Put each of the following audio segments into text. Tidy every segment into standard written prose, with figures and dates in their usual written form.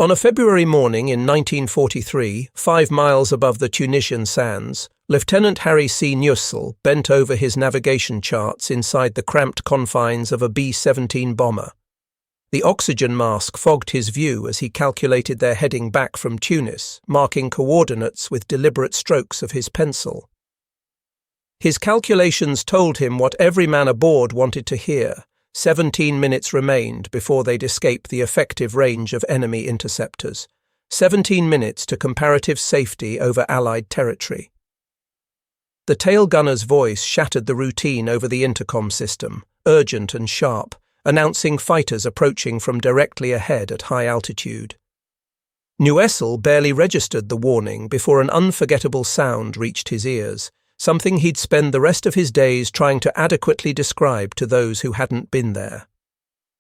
On a February morning in 1943, 5 miles above the Tunisian sands, Lieutenant Harry C. Nussel bent over his navigation charts inside the cramped confines of a B-17 bomber. The oxygen mask fogged his view as he calculated their heading back from Tunis, marking coordinates with deliberate strokes of his pencil. His calculations told him what every man aboard wanted to hear. 17 minutes remained before they'd escape the effective range of enemy interceptors. 17 minutes to comparative safety over Allied territory. The tail gunner's voice shattered the routine over the intercom system, urgent and sharp, announcing fighters approaching from directly ahead at high altitude. Nussel barely registered the warning before an unforgettable sound reached his ears, something he'd spend the rest of his days trying to adequately describe to those who hadn't been there.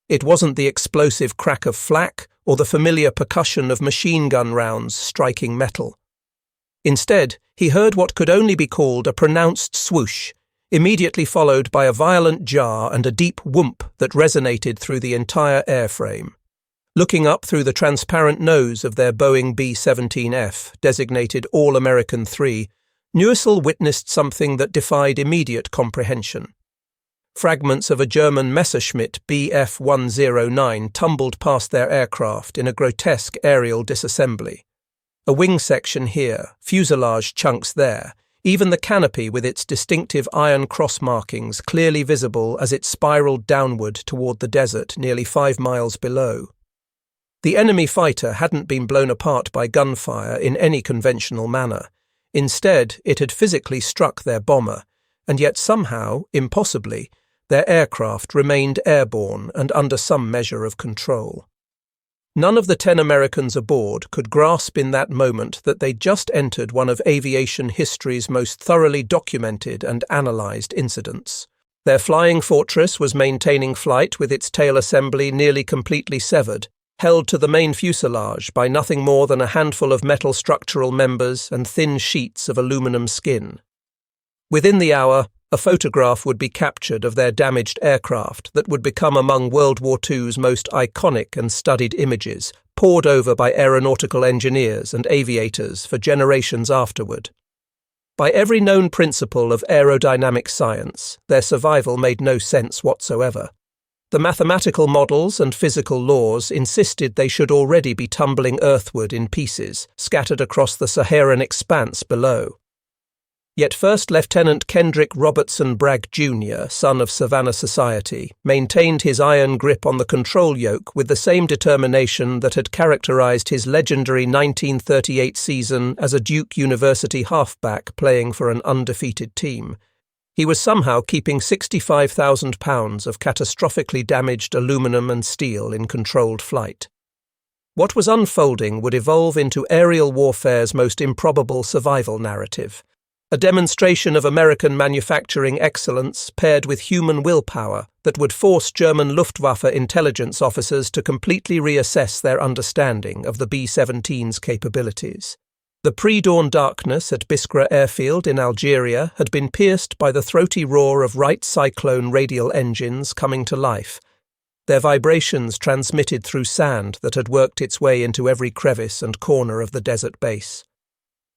It wasn't the explosive crack of flak or the familiar percussion of machine gun rounds striking metal. Instead, he heard what could only be called a pronounced swoosh, immediately followed by a violent jar and a deep whoomp that resonated through the entire airframe. Looking up through the transparent nose of their Boeing B-17F, designated All-American 3, Nussel witnessed something that defied immediate comprehension. Fragments of a German Messerschmitt Bf-109 tumbled past their aircraft in a grotesque aerial disassembly. A wing section here, fuselage chunks there, even the canopy with its distinctive iron cross markings clearly visible as it spiraled downward toward the desert nearly 5 miles below. The enemy fighter hadn't been blown apart by gunfire in any conventional manner. Instead, it had physically struck their bomber, and yet somehow, impossibly, their aircraft remained airborne and under some measure of control. None of the 10 Americans aboard could grasp in that moment that they'd just entered one of aviation history's most thoroughly documented and analysed incidents. Their flying fortress was maintaining flight with its tail assembly nearly completely severed, held to the main fuselage by nothing more than a handful of metal structural members and thin sheets of aluminum skin. Within the hour, a photograph would be captured of their damaged aircraft that would become among World War II's most iconic and studied images, pored over by aeronautical engineers and aviators for generations afterward. By every known principle of aerodynamic science, their survival made no sense whatsoever. The mathematical models and physical laws insisted they should already be tumbling earthward in pieces, scattered across the Saharan expanse below. Yet First Lieutenant Kendrick Robertson Bragg Jr., son of Savannah Society, maintained his iron grip on the control yoke with the same determination that had characterized his legendary 1938 season as a Duke University halfback playing for an undefeated team. He was somehow keeping 65,000 pounds of catastrophically damaged aluminum and steel in controlled flight. What was unfolding would evolve into aerial warfare's most improbable survival narrative, a demonstration of American manufacturing excellence paired with human willpower that would force German Luftwaffe intelligence officers to completely reassess their understanding of the B-17's capabilities. The pre-dawn darkness at Biskra airfield in Algeria had been pierced by the throaty roar of Wright Cyclone radial engines coming to life, their vibrations transmitted through sand that had worked its way into every crevice and corner of the desert base.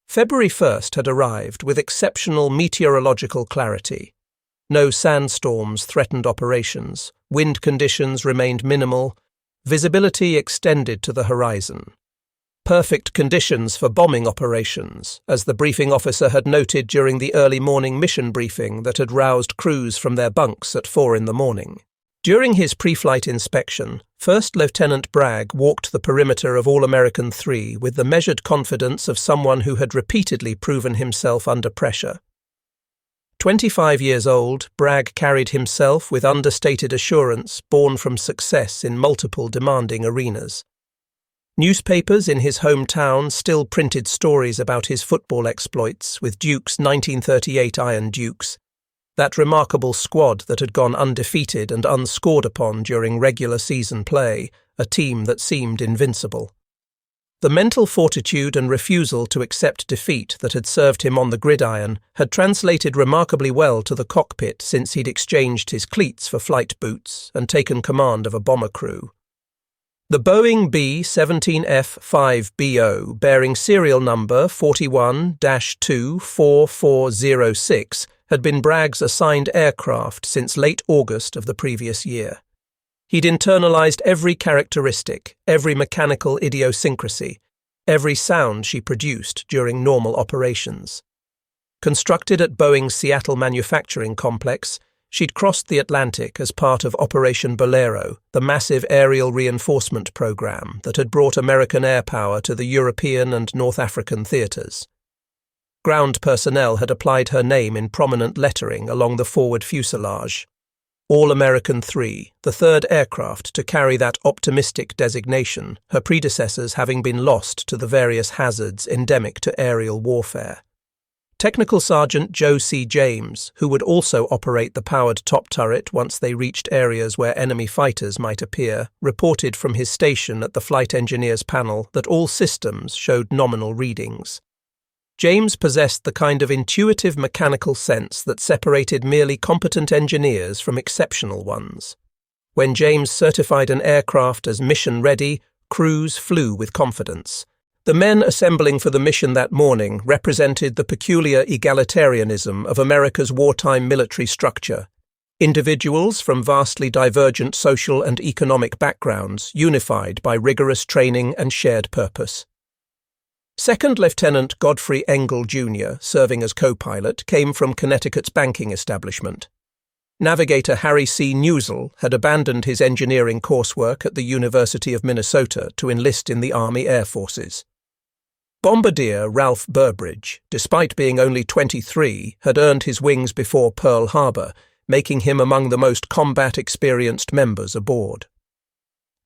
February 1st had arrived with exceptional meteorological clarity. No sandstorms threatened operations, wind conditions remained minimal, visibility extended to the horizon. Perfect conditions for bombing operations, as the briefing officer had noted during the early morning mission briefing that had roused crews from their bunks at 4 a.m. During his pre-flight inspection, First Lieutenant Bragg walked the perimeter of All-American 3 with the measured confidence of someone who had repeatedly proven himself under pressure. 25 years old, Bragg carried himself with understated assurance born from success in multiple demanding arenas. Newspapers in his hometown still printed stories about his football exploits with Duke's 1938 Iron Dukes, that remarkable squad that had gone undefeated and unscored upon during regular season play, a team that seemed invincible. The mental fortitude and refusal to accept defeat that had served him on the gridiron had translated remarkably well to the cockpit since he'd exchanged his cleats for flight boots and taken command of a bomber crew. The Boeing B-17F 5BO, bearing serial number 41-24406, had been Bragg's assigned aircraft since late August of the previous year. He'd internalized every characteristic, every mechanical idiosyncrasy, every sound she produced during normal operations. Constructed at Boeing's Seattle manufacturing complex, she'd crossed the Atlantic as part of Operation Bolero, the massive aerial reinforcement program that had brought American air power to the European and North African theaters. Ground personnel had applied her name in prominent lettering along the forward fuselage. All-American 3, the third aircraft to carry that optimistic designation, her predecessors having been lost to the various hazards endemic to aerial warfare. Technical Sergeant Joe C. James, who would also operate the powered top turret once they reached areas where enemy fighters might appear, reported from his station at the flight engineers panel that all systems showed nominal readings. James possessed the kind of intuitive mechanical sense that separated merely competent engineers from exceptional ones. When James certified an aircraft as mission-ready, crews flew with confidence. The men assembling for the mission that morning represented the peculiar egalitarianism of America's wartime military structure. Individuals from vastly divergent social and economic backgrounds unified by rigorous training and shared purpose. Second Lieutenant Godfrey Engel, Jr., serving as co-pilot, came from Connecticut's banking establishment. Navigator Harry C. Newsell had abandoned his engineering coursework at the University of Minnesota to enlist in the Army Air Forces. Bombardier Ralph Burbridge, despite being only 23, had earned his wings before Pearl Harbor, making him among the most combat-experienced members aboard.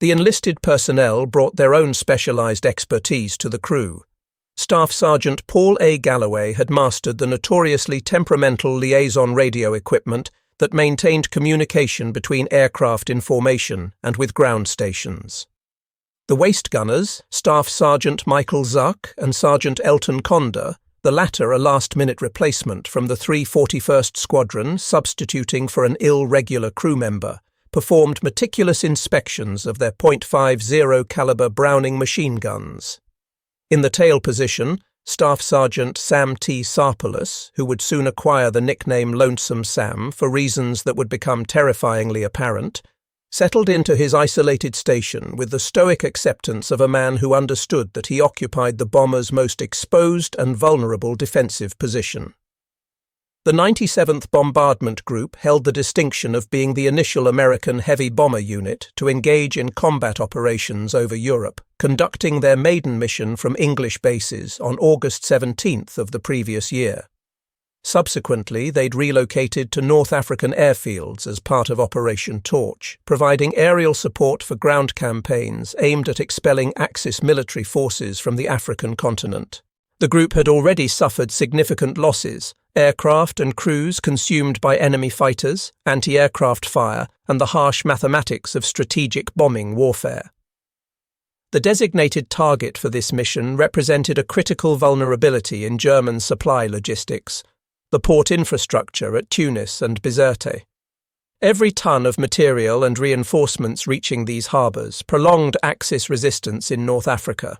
The enlisted personnel brought their own specialized expertise to the crew. Staff Sergeant Paul A. Galloway had mastered the notoriously temperamental liaison radio equipment that maintained communication between aircraft in formation and with ground stations. The waist gunners, Staff Sergeant Michael Zuck and Sergeant Elton Conder, the latter a last-minute replacement from the 341st Squadron substituting for an irregular crew member, performed meticulous inspections of their .50 caliber Browning machine guns. In the tail position, Staff Sergeant Sam T. Sarpolus, who would soon acquire the nickname Lonesome Sam for reasons that would become terrifyingly apparent, settled into his isolated station with the stoic acceptance of a man who understood that he occupied the bomber's most exposed and vulnerable defensive position. The 97th Bombardment Group held the distinction of being the initial American heavy bomber unit to engage in combat operations over Europe, conducting their maiden mission from English bases on August 17th of the previous year. Subsequently, they'd relocated to North African airfields as part of Operation Torch, providing aerial support for ground campaigns aimed at expelling Axis military forces from the African continent. The group had already suffered significant losses, aircraft and crews consumed by enemy fighters, anti-aircraft fire, and the harsh mathematics of strategic bombing warfare. The designated target for this mission represented a critical vulnerability in German supply logistics, the port infrastructure at Tunis and Bizerte. Every ton of material and reinforcements reaching these harbours prolonged Axis resistance in North Africa.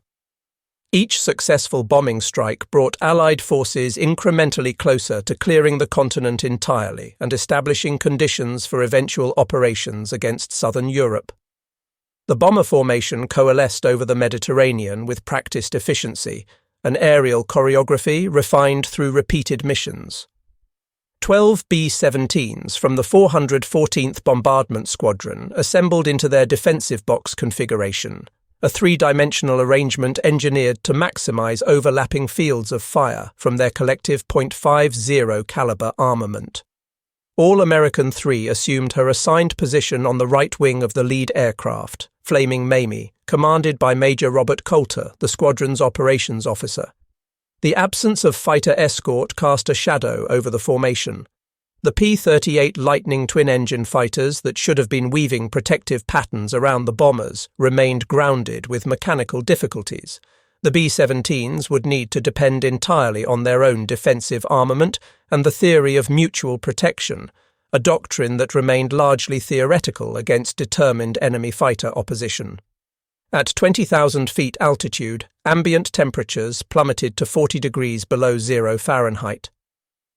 Each successful bombing strike brought Allied forces incrementally closer to clearing the continent entirely and establishing conditions for eventual operations against southern Europe. The bomber formation coalesced over the Mediterranean with practiced efficiency, an aerial choreography refined through repeated missions. 12 B-17s from the 414th Bombardment Squadron assembled into their defensive box configuration, a three-dimensional arrangement engineered to maximize overlapping fields of fire from their collective .50 caliber armament. All-American 3 assumed her assigned position on the right wing of the lead aircraft, Flaming Mamie, commanded by Major Robert Coulter, the squadron's operations officer. The absence of fighter escort cast a shadow over the formation. The P-38 Lightning twin-engine fighters that should have been weaving protective patterns around the bombers remained grounded with mechanical difficulties. The B-17s would need to depend entirely on their own defensive armament and the theory of mutual protection, a doctrine that remained largely theoretical against determined enemy fighter opposition. At 20,000 feet altitude, ambient temperatures plummeted to 40 degrees below 0 Fahrenheit.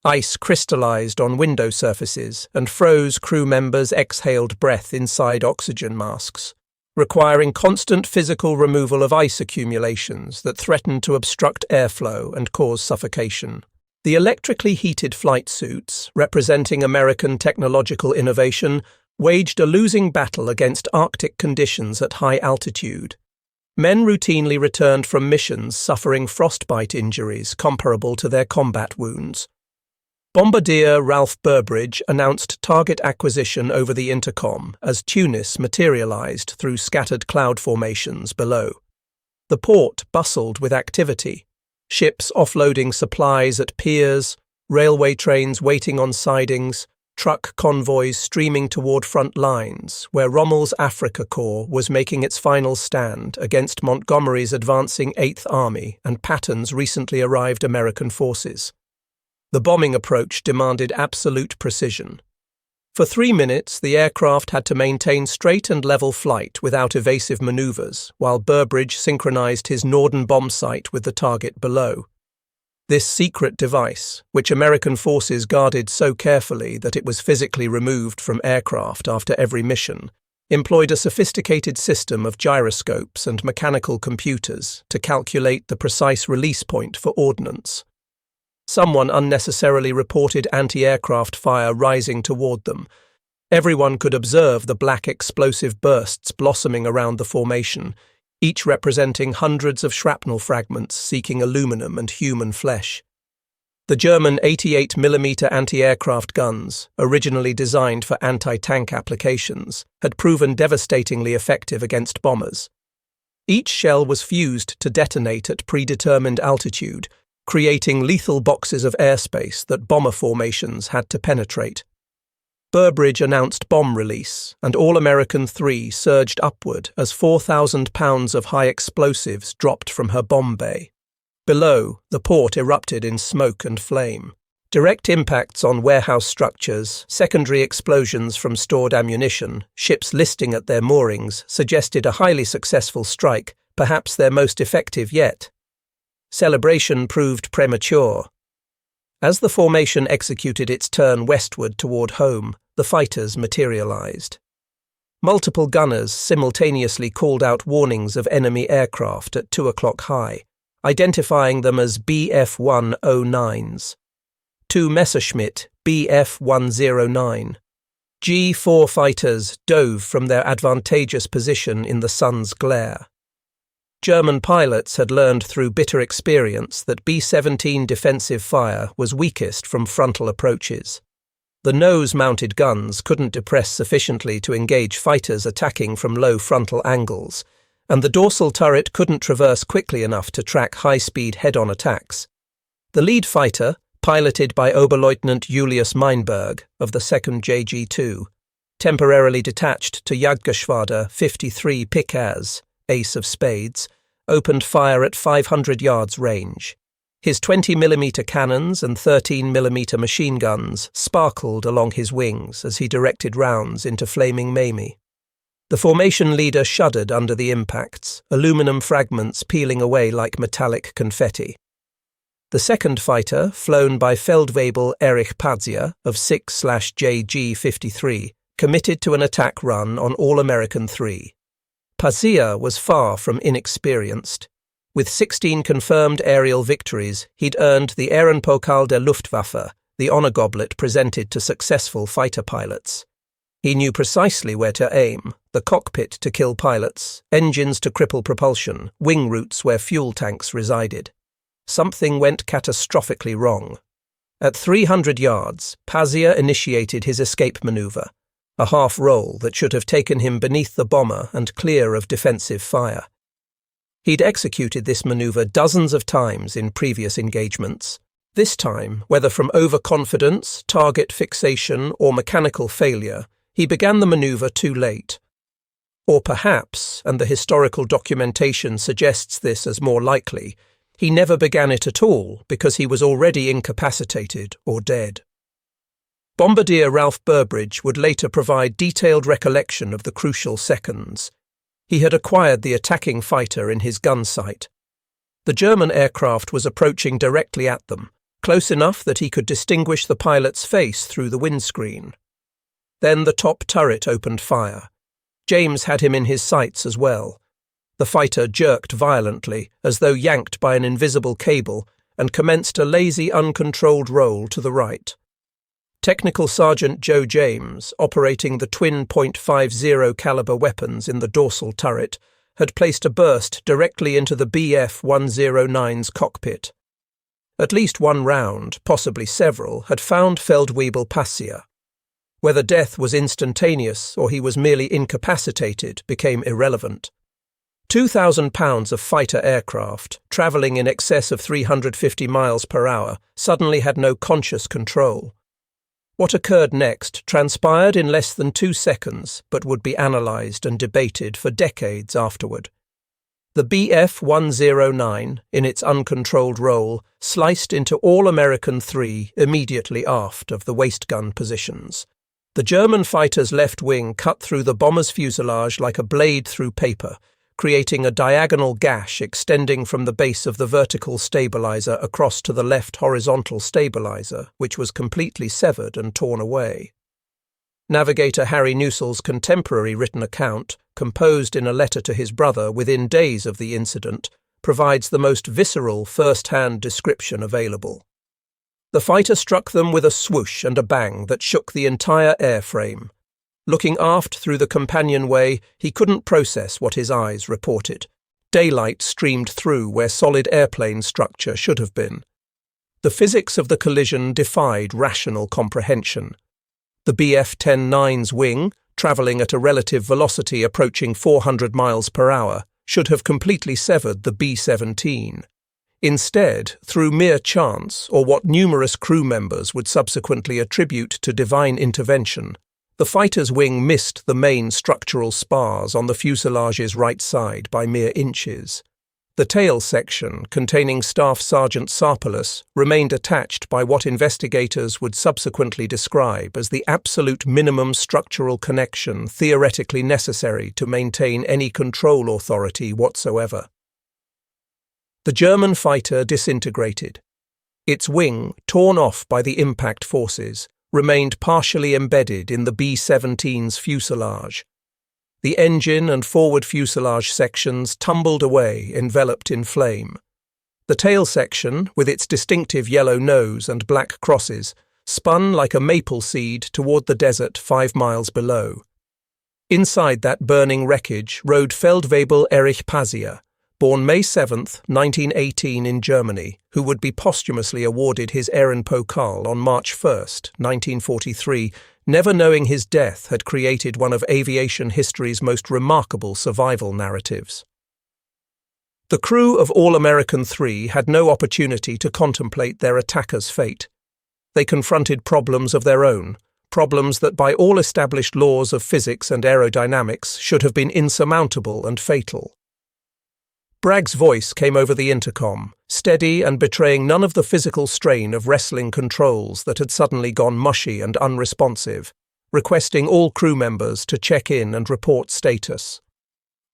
Ice crystallized on window surfaces and froze crew members' exhaled breath inside oxygen masks, requiring constant physical removal of ice accumulations that threatened to obstruct airflow and cause suffocation. The electrically heated flight suits, representing American technological innovation, waged a losing battle against Arctic conditions at high altitude. Men routinely returned from missions suffering frostbite injuries comparable to their combat wounds. Bombardier Ralph Burbridge announced target acquisition over the intercom as Tunis materialized through scattered cloud formations below. The port bustled with activity, ships offloading supplies at piers, railway trains waiting on sidings, truck convoys streaming toward front lines, where Rommel's Africa Corps was making its final stand against Montgomery's advancing 8th Army and Patton's recently arrived American forces. The bombing approach demanded absolute precision. For 3 minutes, the aircraft had to maintain straight and level flight without evasive maneuvers, while Burbridge synchronized his Norden bomb sight with the target below. This secret device, which American forces guarded so carefully that it was physically removed from aircraft after every mission, employed a sophisticated system of gyroscopes and mechanical computers to calculate the precise release point for ordnance. Someone unnecessarily reported anti-aircraft fire rising toward them. Everyone could observe the black explosive bursts blossoming around the formation, each representing hundreds of shrapnel fragments seeking aluminum and human flesh. The German 88mm anti-aircraft guns, originally designed for anti-tank applications, had proven devastatingly effective against bombers. Each shell was fused to detonate at predetermined altitude, creating lethal boxes of airspace that bomber formations had to penetrate. Burbridge announced bomb release, and All-American 3 surged upward as 4,000 pounds of high explosives dropped from her bomb bay. Below, the port erupted in smoke and flame. Direct impacts on warehouse structures, secondary explosions from stored ammunition, ships listing at their moorings suggested a highly successful strike, perhaps their most effective yet. Celebration proved premature. As the formation executed its turn westward toward home, the fighters materialized. Multiple gunners simultaneously called out warnings of enemy aircraft at 2 o'clock high, identifying them as Bf-109s. 2 Messerschmitt Bf-109 G-4 fighters dove from their advantageous position in the sun's glare. German pilots had learned through bitter experience that B-17 defensive fire was weakest from frontal approaches. The nose-mounted guns couldn't depress sufficiently to engage fighters attacking from low frontal angles, and the dorsal turret couldn't traverse quickly enough to track high-speed head-on attacks. The lead fighter, piloted by Oberleutnant Julius Meinberg of the 2nd JG2, temporarily detached to Jagdgeschwader 53 Pikaz, Ace of Spades, opened fire at 500 yards range. His 20mm cannons and 13mm machine guns sparkled along his wings as he directed rounds into flaming Mamie. The formation leader shuddered under the impacts, aluminum fragments peeling away like metallic confetti. The second fighter, flown by Feldwebel Erich Pazia of 6/JG53, committed to an attack run on All-American 3. Pazia was far from inexperienced. With 16 confirmed aerial victories, he'd earned the Ehrenpokal der Luftwaffe, the honor goblet presented to successful fighter pilots. He knew precisely where to aim: the cockpit to kill pilots, engines to cripple propulsion, wing routes where fuel tanks resided. Something went catastrophically wrong. At 300 yards, Pazia initiated his escape maneuver, a half-roll that should have taken him beneath the bomber and clear of defensive fire. He'd executed this maneuver dozens of times in previous engagements. This time, whether from overconfidence, target fixation, or mechanical failure, he began the maneuver too late. Or perhaps, and the historical documentation suggests this as more likely, he never began it at all because he was already incapacitated or dead. Bombardier Ralph Burbridge would later provide detailed recollection of the crucial seconds. He had acquired the attacking fighter in his gun sight. The German aircraft was approaching directly at them, close enough that he could distinguish the pilot's face through the windscreen. Then the top turret opened fire. James had him in his sights as well. The fighter jerked violently, as though yanked by an invisible cable, and commenced a lazy, uncontrolled roll to the right. Technical Sergeant Joe James, operating the twin .50 caliber weapons in the dorsal turret, had placed a burst directly into the Bf-109's cockpit. At least one round, possibly several, had found Feldwebel Passia. Whether death was instantaneous or he was merely incapacitated became irrelevant. 2,000 pounds of fighter aircraft, travelling in excess of 350 miles per hour, suddenly had no conscious control. What occurred next transpired in less than 2 seconds, but would be analysed and debated for decades afterward. The Bf-109, in its uncontrolled roll, sliced into All-American 3 immediately aft of the waist gun positions. The German fighter's left wing cut through the bomber's fuselage like a blade through paper, creating a diagonal gash extending from the base of the vertical stabilizer across to the left horizontal stabilizer, which was completely severed and torn away. Navigator Harry Nussel's contemporary written account, composed in a letter to his brother within days of the incident, provides the most visceral first-hand description available. The fighter struck them with a swoosh and a bang that shook the entire airframe. Looking aft through the companionway, he couldn't process what his eyes reported. Daylight streamed through where solid airplane structure should have been. The physics of the collision defied rational comprehension. The Bf-10-9's wing, travelling at a relative velocity approaching 400 miles per hour, should have completely severed the B-17. Instead, through mere chance, or what numerous crew members would subsequently attribute to divine intervention, the fighter's wing missed the main structural spars on the fuselage's right side by mere inches. The tail section, containing Staff Sergeant Sarpalus, remained attached by what investigators would subsequently describe as the absolute minimum structural connection theoretically necessary to maintain any control authority whatsoever. The German fighter disintegrated. Its wing, torn off by the impact forces, remained partially embedded in the B-17's fuselage. The engine and forward fuselage sections tumbled away, enveloped in flame. The tail section, with its distinctive yellow nose and black crosses, spun like a maple seed toward the desert 5 miles below. Inside that burning wreckage rode Feldwebel Erich Passia, born May 7, 1918 in Germany, who would be posthumously awarded his Ehrenpokal on March 1, 1943, never knowing his death had created one of aviation history's most remarkable survival narratives. The crew of All-American 3 had no opportunity to contemplate their attacker's fate. They confronted problems of their own, problems that by all established laws of physics and aerodynamics should have been insurmountable and fatal. Bragg's voice came over the intercom, steady and betraying none of the physical strain of wrestling controls that had suddenly gone mushy and unresponsive, requesting all crew members to check in and report status.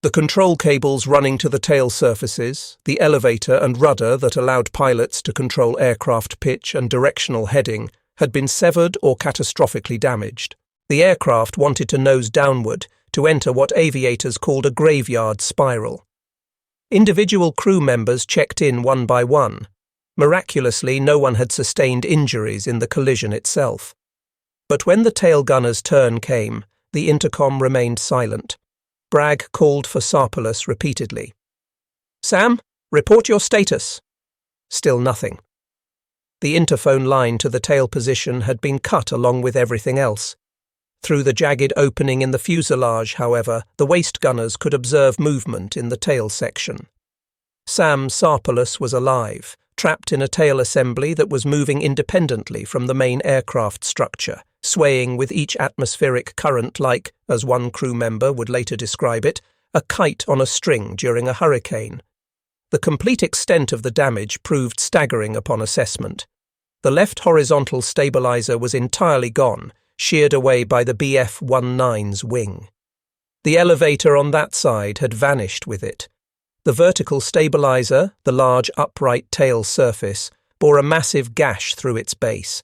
The control cables running to the tail surfaces, the elevator and rudder that allowed pilots to control aircraft pitch and directional heading, had been severed or catastrophically damaged. The aircraft wanted to nose downward, to enter what aviators called a graveyard spiral. Individual crew members checked in one by one. Miraculously, no one had sustained injuries in the collision itself. But when the tail gunner's turn came, the intercom remained silent. Bragg called for Sarpalus repeatedly. "Sam, report your status." Still nothing. The interphone line to the tail position had been cut along with everything else. Through the jagged opening in the fuselage, however, the waist gunners could observe movement in the tail section. Sam Sarpalus was alive, trapped in a tail assembly that was moving independently from the main aircraft structure, swaying with each atmospheric current like, as one crew member would later describe it, a kite on a string during a hurricane. The complete extent of the damage proved staggering upon assessment. The left horizontal stabilizer was entirely gone, sheared away by the Bf-19's wing. The elevator on that side had vanished with it. The vertical stabilizer, the large upright tail surface, bore a massive gash through its base.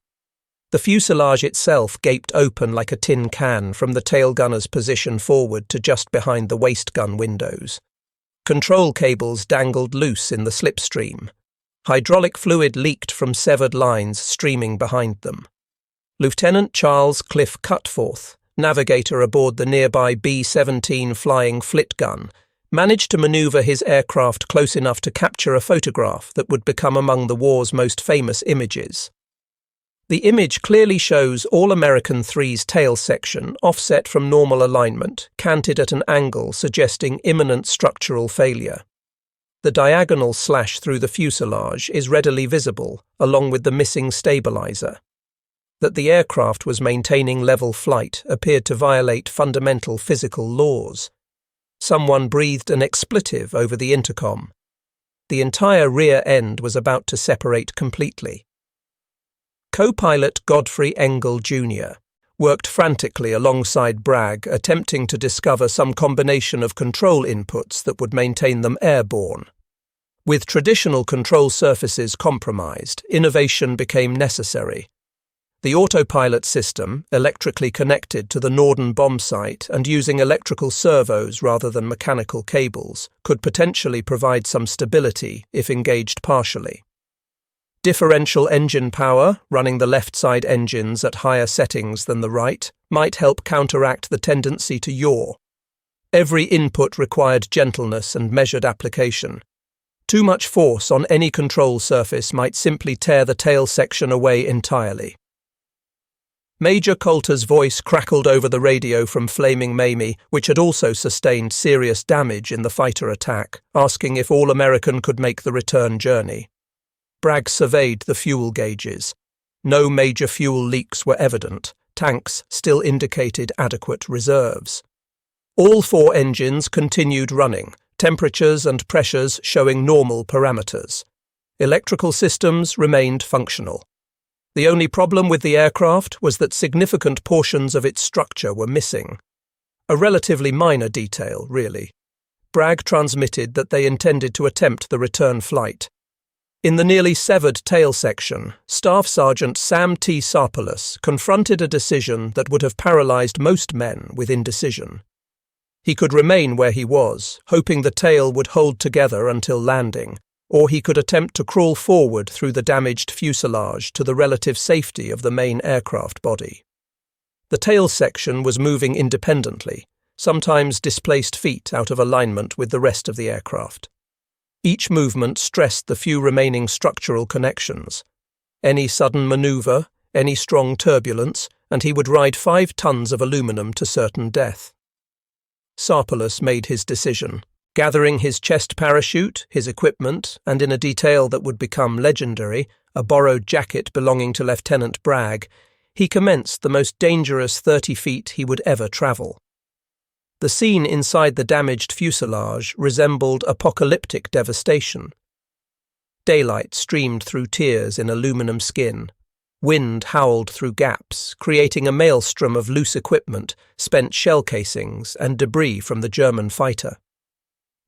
The fuselage itself gaped open like a tin can from the tail gunner's position forward to just behind the waist gun windows. Control cables dangled loose in the slipstream. Hydraulic fluid leaked from severed lines streaming behind them. Lieutenant Charles Cliff Cutforth, navigator aboard the nearby B-17 flying flit gun, managed to maneuver his aircraft close enough to capture a photograph that would become among the war's most famous images. The image clearly shows All-American 3's tail section offset from normal alignment, canted at an angle suggesting imminent structural failure. The diagonal slash through the fuselage is readily visible, along with the missing stabilizer. That the aircraft was maintaining level flight appeared to violate fundamental physical laws. Someone breathed an expletive over the intercom. The entire rear end was about to separate completely. Co-pilot Godfrey Engel Jr. worked frantically alongside Bragg, attempting to discover some combination of control inputs that would maintain them airborne. With traditional control surfaces compromised, innovation became necessary. The autopilot system, electrically connected to the Norden bomb site and using electrical servos rather than mechanical cables, could potentially provide some stability if engaged partially. Differential engine power, running the left side engines at higher settings than the right, might help counteract the tendency to yaw. Every input required gentleness and measured application. Too much force on any control surface might simply tear the tail section away entirely. Major Coulter's voice crackled over the radio from Flaming Mamie, which had also sustained serious damage in the fighter attack, asking if All-American could make the return journey. Bragg surveyed the fuel gauges. No major fuel leaks were evident. Tanks still indicated adequate reserves. All 4 engines continued running, temperatures and pressures showing normal parameters. Electrical systems remained functional. The only problem with the aircraft was that significant portions of its structure were missing. A relatively minor detail, really. Bragg transmitted that they intended to attempt the return flight. In the nearly severed tail section, Staff Sergeant Sam T. Sarpolus confronted a decision that would have paralyzed most men with indecision. He could remain where he was, hoping the tail would hold together until landing, or he could attempt to crawl forward through the damaged fuselage to the relative safety of the main aircraft body. The tail section was moving independently, sometimes displaced feet out of alignment with the rest of the aircraft. Each movement stressed the few remaining structural connections. Any sudden maneuver, any strong turbulence, and he would ride 5 tons of aluminum to certain death. Sarpolus made his decision. Gathering his chest parachute, his equipment, and in a detail that would become legendary, a borrowed jacket belonging to Lieutenant Bragg, he commenced the most dangerous 30 feet he would ever travel. The scene inside the damaged fuselage resembled apocalyptic devastation. Daylight streamed through tears in aluminum skin. Wind howled through gaps, creating a maelstrom of loose equipment, spent shell casings, and debris from the German fighter.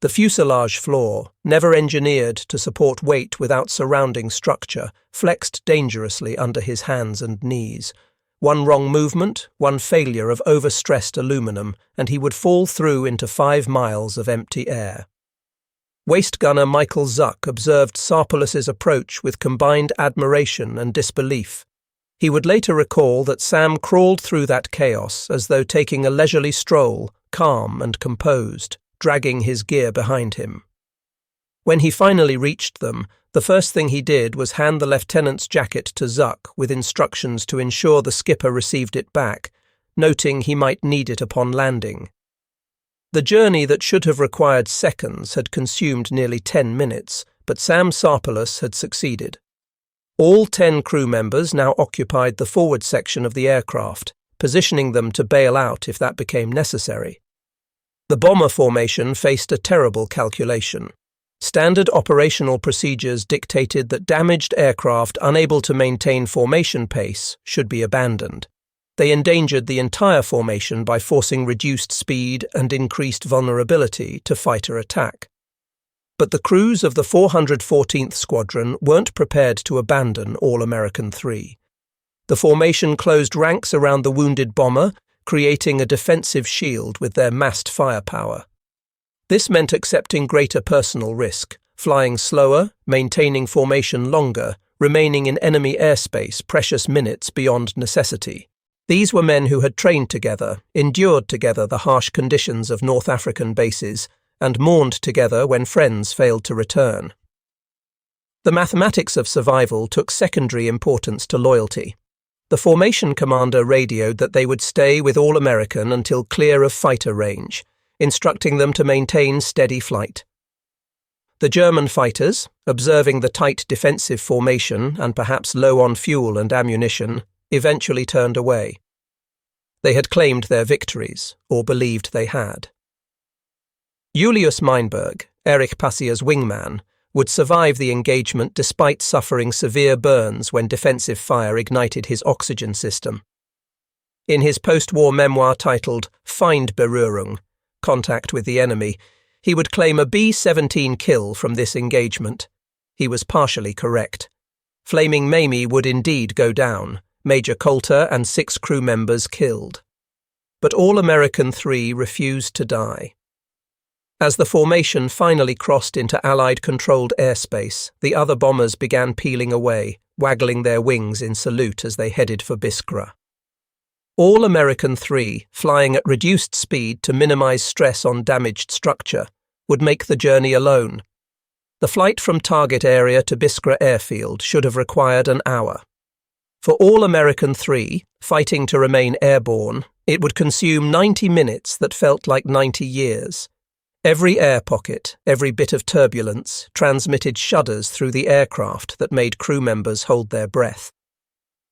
The fuselage floor, never engineered to support weight without surrounding structure, flexed dangerously under his hands and knees. One wrong movement, one failure of overstressed aluminum, and he would fall through into 5 miles of empty air. Waist gunner Michael Zuck observed Sarpolus's approach with combined admiration and disbelief. He would later recall that Sam crawled through that chaos as though taking a leisurely stroll, calm and composed, dragging his gear behind him. When he finally reached them, the first thing he did was hand the lieutenant's jacket to Zuck with instructions to ensure the skipper received it back, noting he might need it upon landing. The journey that should have required seconds had consumed nearly 10 minutes, but Sam Sarpolus had succeeded. All 10 crew members now occupied the forward section of the aircraft, positioning them to bail out if that became necessary. The bomber formation faced a terrible calculation. Standard operational procedures dictated that damaged aircraft unable to maintain formation pace should be abandoned. They endangered the entire formation by forcing reduced speed and increased vulnerability to fighter attack. But the crews of the 414th Squadron weren't prepared to abandon All-American 3. The formation closed ranks around the wounded bomber, creating a defensive shield with their massed firepower. This meant accepting greater personal risk, flying slower, maintaining formation longer, remaining in enemy airspace precious minutes beyond necessity. These were men who had trained together, endured together the harsh conditions of North African bases, and mourned together when friends failed to return. The mathematics of survival took secondary importance to loyalty. The formation commander radioed that they would stay with All-American until clear of fighter range, instructing them to maintain steady flight. The German fighters, observing the tight defensive formation and perhaps low on fuel and ammunition, eventually turned away. They had claimed their victories, or believed they had. Julius Meinberg, Erich Passier's wingman, would survive the engagement despite suffering severe burns when defensive fire ignited his oxygen system. In his post-war memoir titled Feindberührung, Contact with the Enemy, he would claim a B-17 kill from this engagement. He was partially correct. Flaming Mamie would indeed go down, Major Coulter and 6 crew members killed. But All-American 3 refused to die. As the formation finally crossed into Allied-controlled airspace, the other bombers began peeling away, waggling their wings in salute as they headed for Biskra. All-American 3, flying at reduced speed to minimize stress on damaged structure, would make the journey alone. The flight from target area to Biskra airfield should have required an hour. For All-American 3, fighting to remain airborne, it would consume 90 minutes that felt like 90 years. Every air pocket, every bit of turbulence, transmitted shudders through the aircraft that made crew members hold their breath.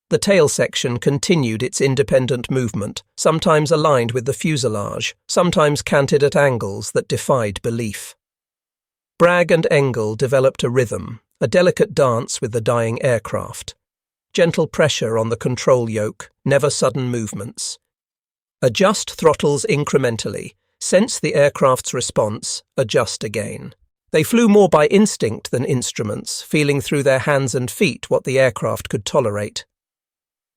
The tail section continued its independent movement, sometimes aligned with the fuselage, sometimes canted at angles that defied belief. Bragg and Engel developed a rhythm, a delicate dance with the dying aircraft. Gentle pressure on the control yoke, never sudden movements. Adjust throttles incrementally, sense the aircraft's response, adjust again. They flew more by instinct than instruments, feeling through their hands and feet what the aircraft could tolerate.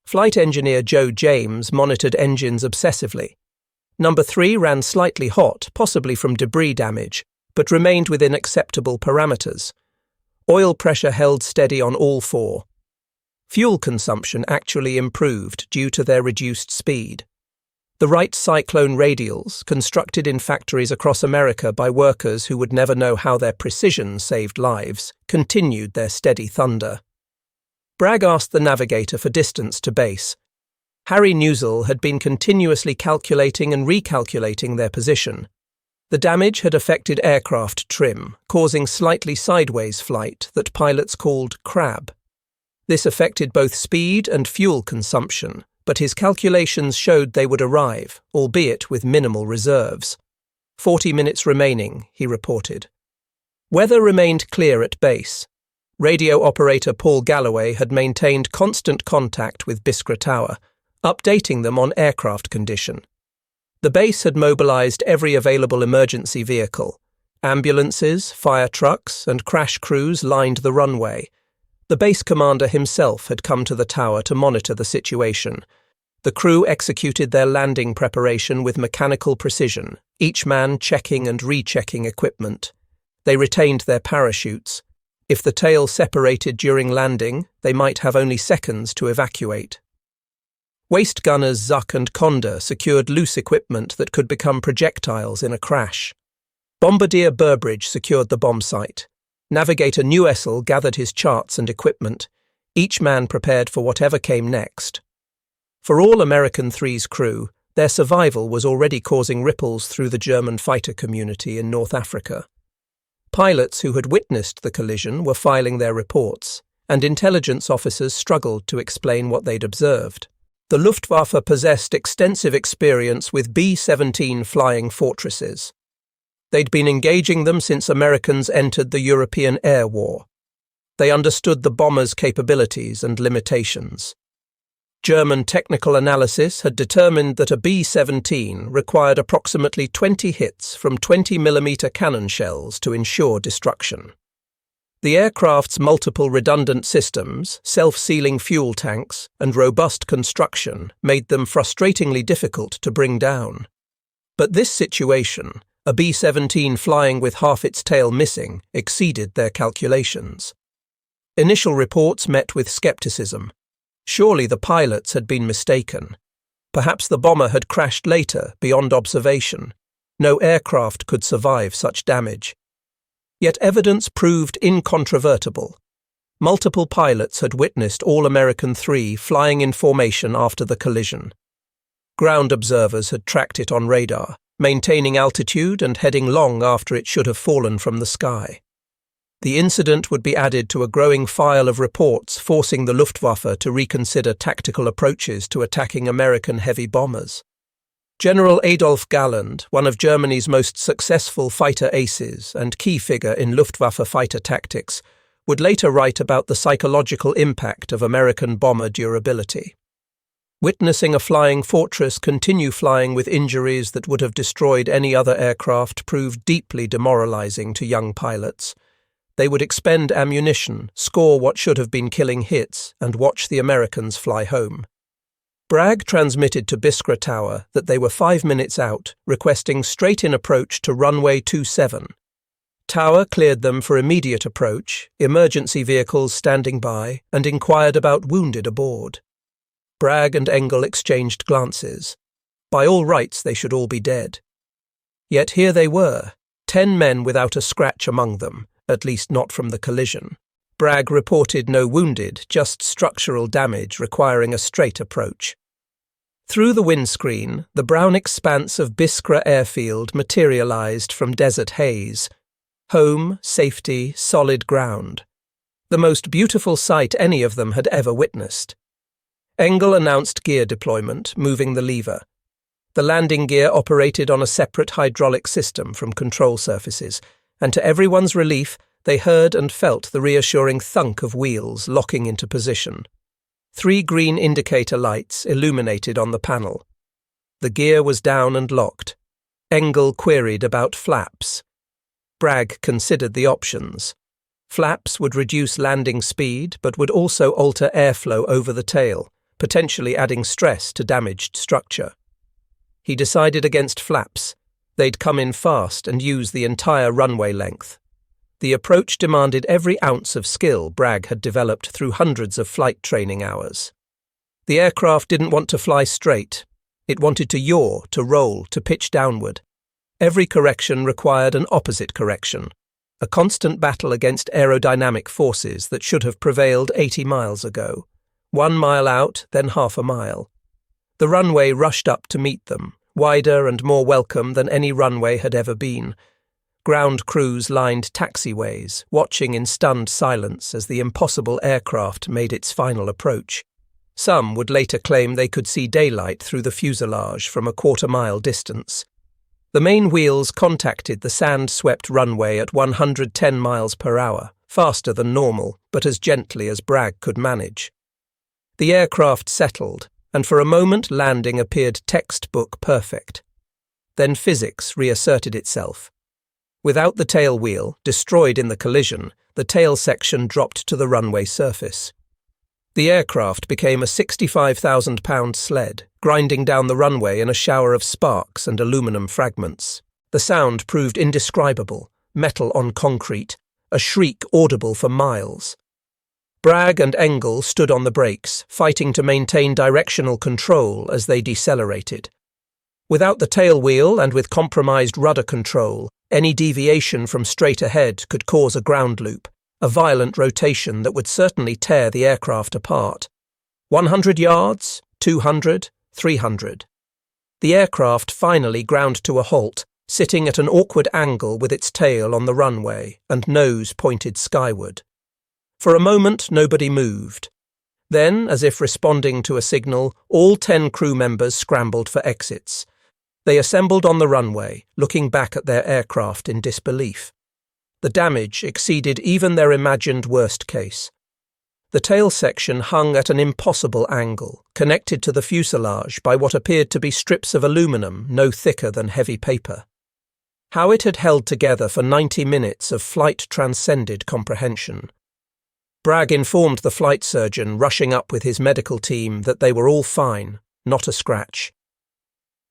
Flight engineer Joe James monitored engines obsessively. Number 3 ran slightly hot, possibly from debris damage, but remained within acceptable parameters. Oil pressure held steady on all 4. Fuel consumption actually improved due to their reduced speed. The Wright Cyclone radials, constructed in factories across America by workers who would never know how their precision saved lives, continued their steady thunder. Bragg asked the navigator for distance to base. Harry Newsell had been continuously calculating and recalculating their position. The damage had affected aircraft trim, causing slightly sideways flight that pilots called crab. This affected both speed and fuel consumption, but his calculations showed they would arrive, albeit with minimal reserves. 40 minutes remaining, he reported. Weather remained clear at base. Radio operator Paul Galloway had maintained constant contact with Biskra Tower, updating them on aircraft condition. The base had mobilized every available emergency vehicle. Ambulances, fire trucks, and crash crews lined the runway. The base commander himself had come to the tower to monitor the situation. The crew executed their landing preparation with mechanical precision, each man checking and rechecking equipment. They retained their parachutes. If the tail separated during landing, they might have only seconds to evacuate. Waist gunners Zuck and Conda secured loose equipment that could become projectiles in a crash. Bombardier Burbridge secured the bomb site. Navigator Newessel gathered his charts and equipment, each man prepared for whatever came next. For All-American 3's crew, their survival was already causing ripples through the German fighter community in North Africa. Pilots who had witnessed the collision were filing their reports, and intelligence officers struggled to explain what they'd observed. The Luftwaffe possessed extensive experience with B-17 flying fortresses. They'd been engaging them since Americans entered the European Air War. They understood the bombers' capabilities and limitations. German technical analysis had determined that a B-17 required approximately 20 hits from 20mm cannon shells to ensure destruction. The aircraft's multiple redundant systems, self-sealing fuel tanks, and robust construction made them frustratingly difficult to bring down. But this situation, a B-17 flying with half its tail missing, exceeded their calculations. Initial reports met with skepticism. Surely the pilots had been mistaken. Perhaps the bomber had crashed later, beyond observation. No aircraft could survive such damage. Yet evidence proved incontrovertible. Multiple pilots had witnessed All-American 3 flying in formation after the collision. Ground observers had tracked it on radar, maintaining altitude and heading long after it should have fallen from the sky. The incident would be added to a growing file of reports forcing the Luftwaffe to reconsider tactical approaches to attacking American heavy bombers. General Adolf Galland, one of Germany's most successful fighter aces and key figure in Luftwaffe fighter tactics, would later write about the psychological impact of American bomber durability. Witnessing a flying fortress continue flying with injuries that would have destroyed any other aircraft proved deeply demoralizing to young pilots. They would expend ammunition, score what should have been killing hits, and watch the Americans fly home. Bragg transmitted to Biskra Tower that they were 5 minutes out, requesting straight-in approach to runway 27. Tower cleared them for immediate approach, emergency vehicles standing by, and inquired about wounded aboard. Bragg and Engel exchanged glances. By all rights, they should all be dead. Yet here they were, 10 men without a scratch among them, at least not from the collision. Bragg reported no wounded, just structural damage requiring a straight approach. Through the windscreen, the brown expanse of Biskra airfield materialized from desert haze. Home, safety, solid ground. The most beautiful sight any of them had ever witnessed. Engel announced gear deployment, moving the lever. The landing gear operated on a separate hydraulic system from control surfaces, and to everyone's relief, they heard and felt the reassuring thunk of wheels locking into position. 3 green indicator lights illuminated on the panel. The gear was down and locked. Engel queried about flaps. Bragg considered the options. Flaps would reduce landing speed, but would also alter airflow over the tail, potentially adding stress to damaged structure. He decided against flaps. They'd come in fast and use the entire runway length. The approach demanded every ounce of skill Bragg had developed through hundreds of flight training hours. The aircraft didn't want to fly straight. It wanted to yaw, to roll, to pitch downward. Every correction required an opposite correction, a constant battle against aerodynamic forces that should have prevailed 80 miles ago. 1 mile out, then half a mile. The runway rushed up to meet them, wider and more welcome than any runway had ever been. Ground crews lined taxiways, watching in stunned silence as the impossible aircraft made its final approach. Some would later claim they could see daylight through the fuselage from a quarter-mile distance. The main wheels contacted the sand-swept runway at 110 miles per hour, faster than normal, but as gently as Bragg could manage. The aircraft settled, and for a moment landing appeared textbook perfect. Then physics reasserted itself. Without the tail wheel, destroyed in the collision, the tail section dropped to the runway surface. The aircraft became a 65,000-pound sled, grinding down the runway in a shower of sparks and aluminum fragments. The sound proved indescribable, metal on concrete, a shriek audible for miles. Bragg and Engel stood on the brakes, fighting to maintain directional control as they decelerated. Without the tail wheel and with compromised rudder control, any deviation from straight ahead could cause a ground loop, a violent rotation that would certainly tear the aircraft apart. 100 yards, 200, 300. The aircraft finally ground to a halt, sitting at an awkward angle with its tail on the runway and nose pointed skyward. For a moment, nobody moved. Then, as if responding to a signal, all 10 crew members scrambled for exits. They assembled on the runway, looking back at their aircraft in disbelief. The damage exceeded even their imagined worst case. The tail section hung at an impossible angle, connected to the fuselage by what appeared to be strips of aluminum no thicker than heavy paper. How it had held together for 90 minutes of flight transcended comprehension. Bragg informed the flight surgeon rushing up with his medical team that they were all fine, not a scratch.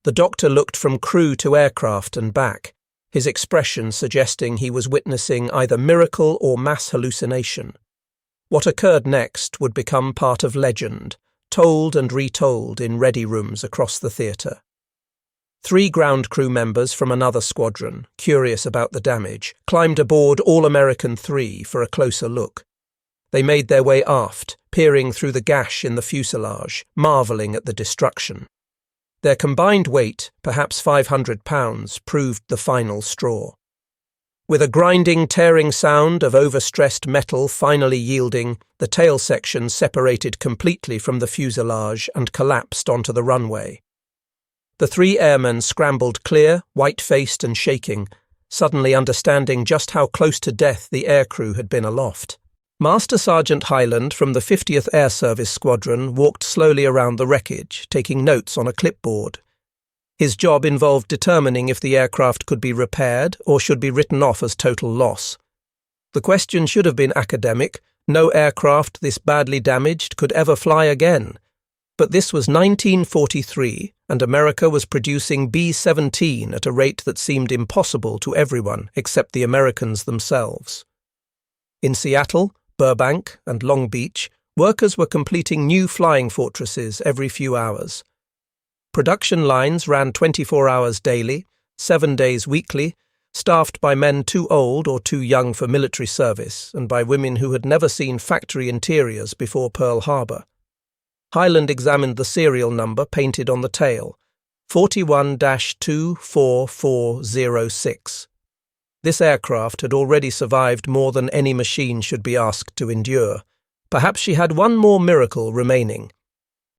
The doctor looked from crew to aircraft and back, his expression suggesting he was witnessing either miracle or mass hallucination. What occurred next would become part of legend, told and retold in ready rooms across the theatre. 3 ground crew members from another squadron, curious about the damage, climbed aboard All-American 3 for a closer look. They made their way aft, peering through the gash in the fuselage, marvelling at the destruction. Their combined weight, perhaps 500 pounds, proved the final straw. With a grinding, tearing sound of overstressed metal finally yielding, the tail section separated completely from the fuselage and collapsed onto the runway. The 3 airmen scrambled clear, white-faced and shaking, suddenly understanding just how close to death the aircrew had been aloft. Master Sergeant Hyland from the 50th Air Service Squadron walked slowly around the wreckage, taking notes on a clipboard. His job involved determining if the aircraft could be repaired or should be written off as total loss. The question should have been academic. No aircraft this badly damaged could ever fly again. But this was 1943, and America was producing B-17 at a rate that seemed impossible to everyone except the Americans themselves. In Seattle, Burbank, and Long Beach, workers were completing new flying fortresses every few hours. Production lines ran 24 hours daily, 7 days weekly, staffed by men too old or too young for military service and by women who had never seen factory interiors before Pearl Harbor. Hyland examined the serial number painted on the tail, 41-24406. This aircraft had already survived more than any machine should be asked to endure. Perhaps she had one more miracle remaining.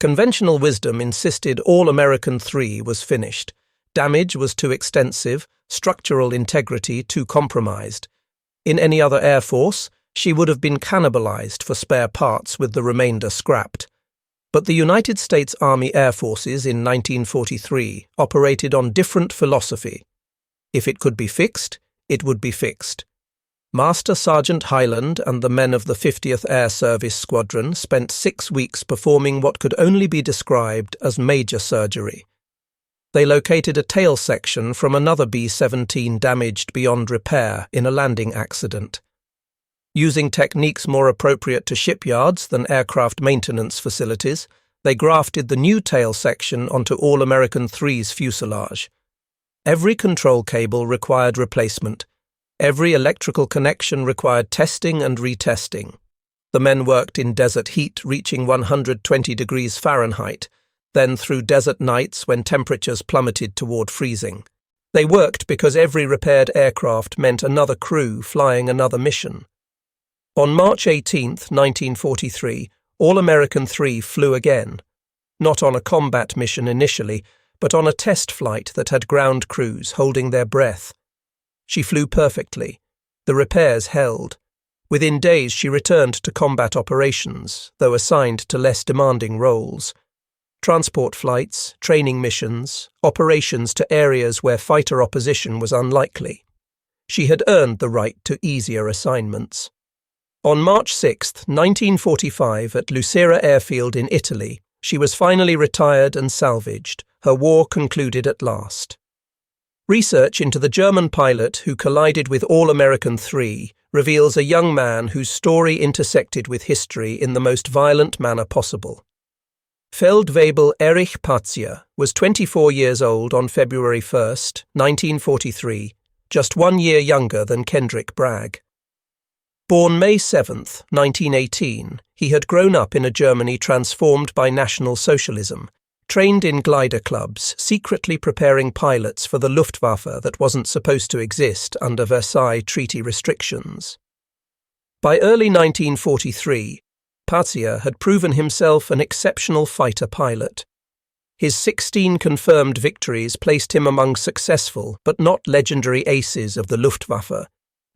Conventional wisdom insisted All-American 3 was finished. Damage was too extensive, structural integrity too compromised. In any other air force, she would have been cannibalized for spare parts with the remainder scrapped. But the United States Army Air Forces in 1943 operated on different philosophy. If it could be fixed, it would be fixed. Master Sergeant Hyland and the men of the 50th Air Service Squadron spent 6 weeks performing what could only be described as major surgery. They located a tail section from another B-17 damaged beyond repair in a landing accident. Using techniques more appropriate to shipyards than aircraft maintenance facilities, they grafted the new tail section onto All-American 3's fuselage. Every control cable required replacement. Every electrical connection required testing and retesting. The men worked in desert heat reaching 120 degrees Fahrenheit, then through desert nights when temperatures plummeted toward freezing. They worked because every repaired aircraft meant another crew flying another mission. On March 18, 1943, All-American 3 flew again, not on a combat mission initially, but on a test flight that had ground crews holding their breath. She flew perfectly. The repairs held. Within days she returned to combat operations, though assigned to less demanding roles. Transport flights, training missions, operations to areas where fighter opposition was unlikely. She had earned the right to easier assignments. On March 6, 1945, at Lucera Airfield in Italy, she was finally retired and salvaged, her war concluded at last. Research into the German pilot who collided with All-American 3 reveals a young man whose story intersected with history in the most violent manner possible. Feldwebel Erich Patzier was 24 years old on February 1, 1943, just 1 year younger than Kendrick Bragg. Born May 7, 1918, he had grown up in a Germany transformed by National Socialism, trained in glider clubs, secretly preparing pilots for the Luftwaffe that wasn't supposed to exist under Versailles Treaty restrictions. By early 1943, Patzier had proven himself an exceptional fighter pilot. His 16 confirmed victories placed him among successful but not legendary aces of the Luftwaffe,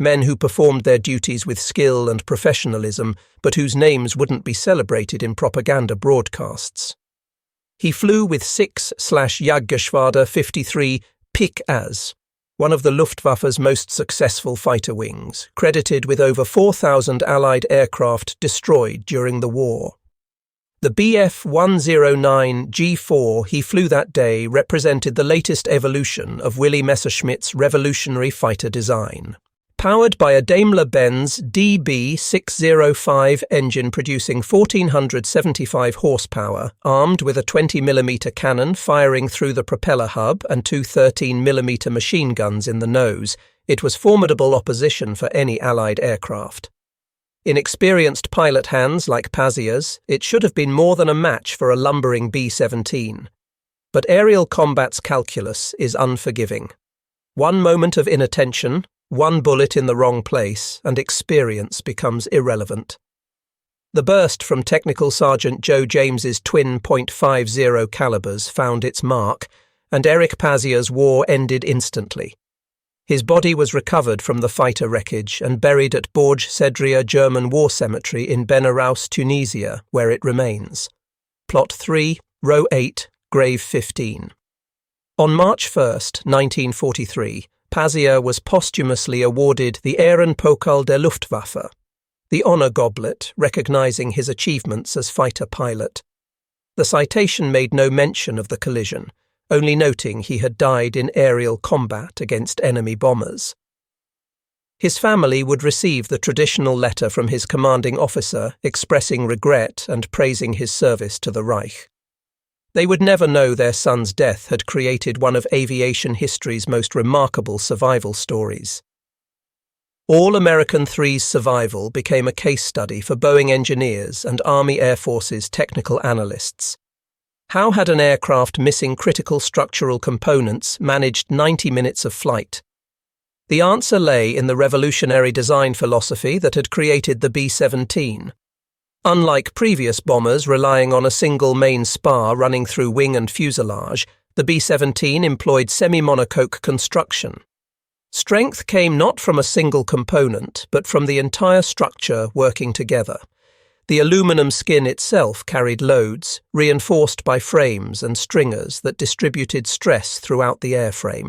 men who performed their duties with skill and professionalism, but whose names wouldn't be celebrated in propaganda broadcasts. He flew with 6/Jagdgeschwader 53 Pik-As, one of the Luftwaffe's most successful fighter wings, credited with over 4,000 Allied aircraft destroyed during the war. The Bf 109G-4 he flew that day represented the latest evolution of Willy Messerschmitt's revolutionary fighter design. Powered by a Daimler-Benz DB605 engine producing 1,475 horsepower, armed with a 20mm cannon firing through the propeller hub and two 13mm machine guns in the nose, it was formidable opposition for any Allied aircraft. In experienced pilot hands like Pazia's, it should have been more than a match for a lumbering B-17. But aerial combat's calculus is unforgiving. One moment of inattention, one bullet in the wrong place, and experience becomes irrelevant. The burst from Technical Sergeant Joe James's twin .50 calibers found its mark, and Eric Pazia's war ended instantly. His body was recovered from the fighter wreckage and buried at Borj Sedria German War Cemetery in Benaraus, Tunisia, where it remains. Plot 3, Row 8, Grave 15. On March 1, 1943, Pazia was posthumously awarded the Ehrenpokal der Luftwaffe, the honour goblet recognizing his achievements as fighter pilot. The citation made no mention of the collision, only noting he had died in aerial combat against enemy bombers. His family would receive the traditional letter from his commanding officer expressing regret and praising his service to the Reich. They would never know their son's death had created one of aviation history's most remarkable survival stories. All-American 3's survival became a case study for Boeing engineers and Army Air Force's technical analysts. How had an aircraft missing critical structural components managed 90 minutes of flight? The answer lay in the revolutionary design philosophy that had created the B-17. Unlike previous bombers relying on a single main spar running through wing and fuselage, the B-17 employed semi-monocoque construction. Strength came not from a single component, but from the entire structure working together. The aluminum skin itself carried loads, reinforced by frames and stringers that distributed stress throughout the airframe.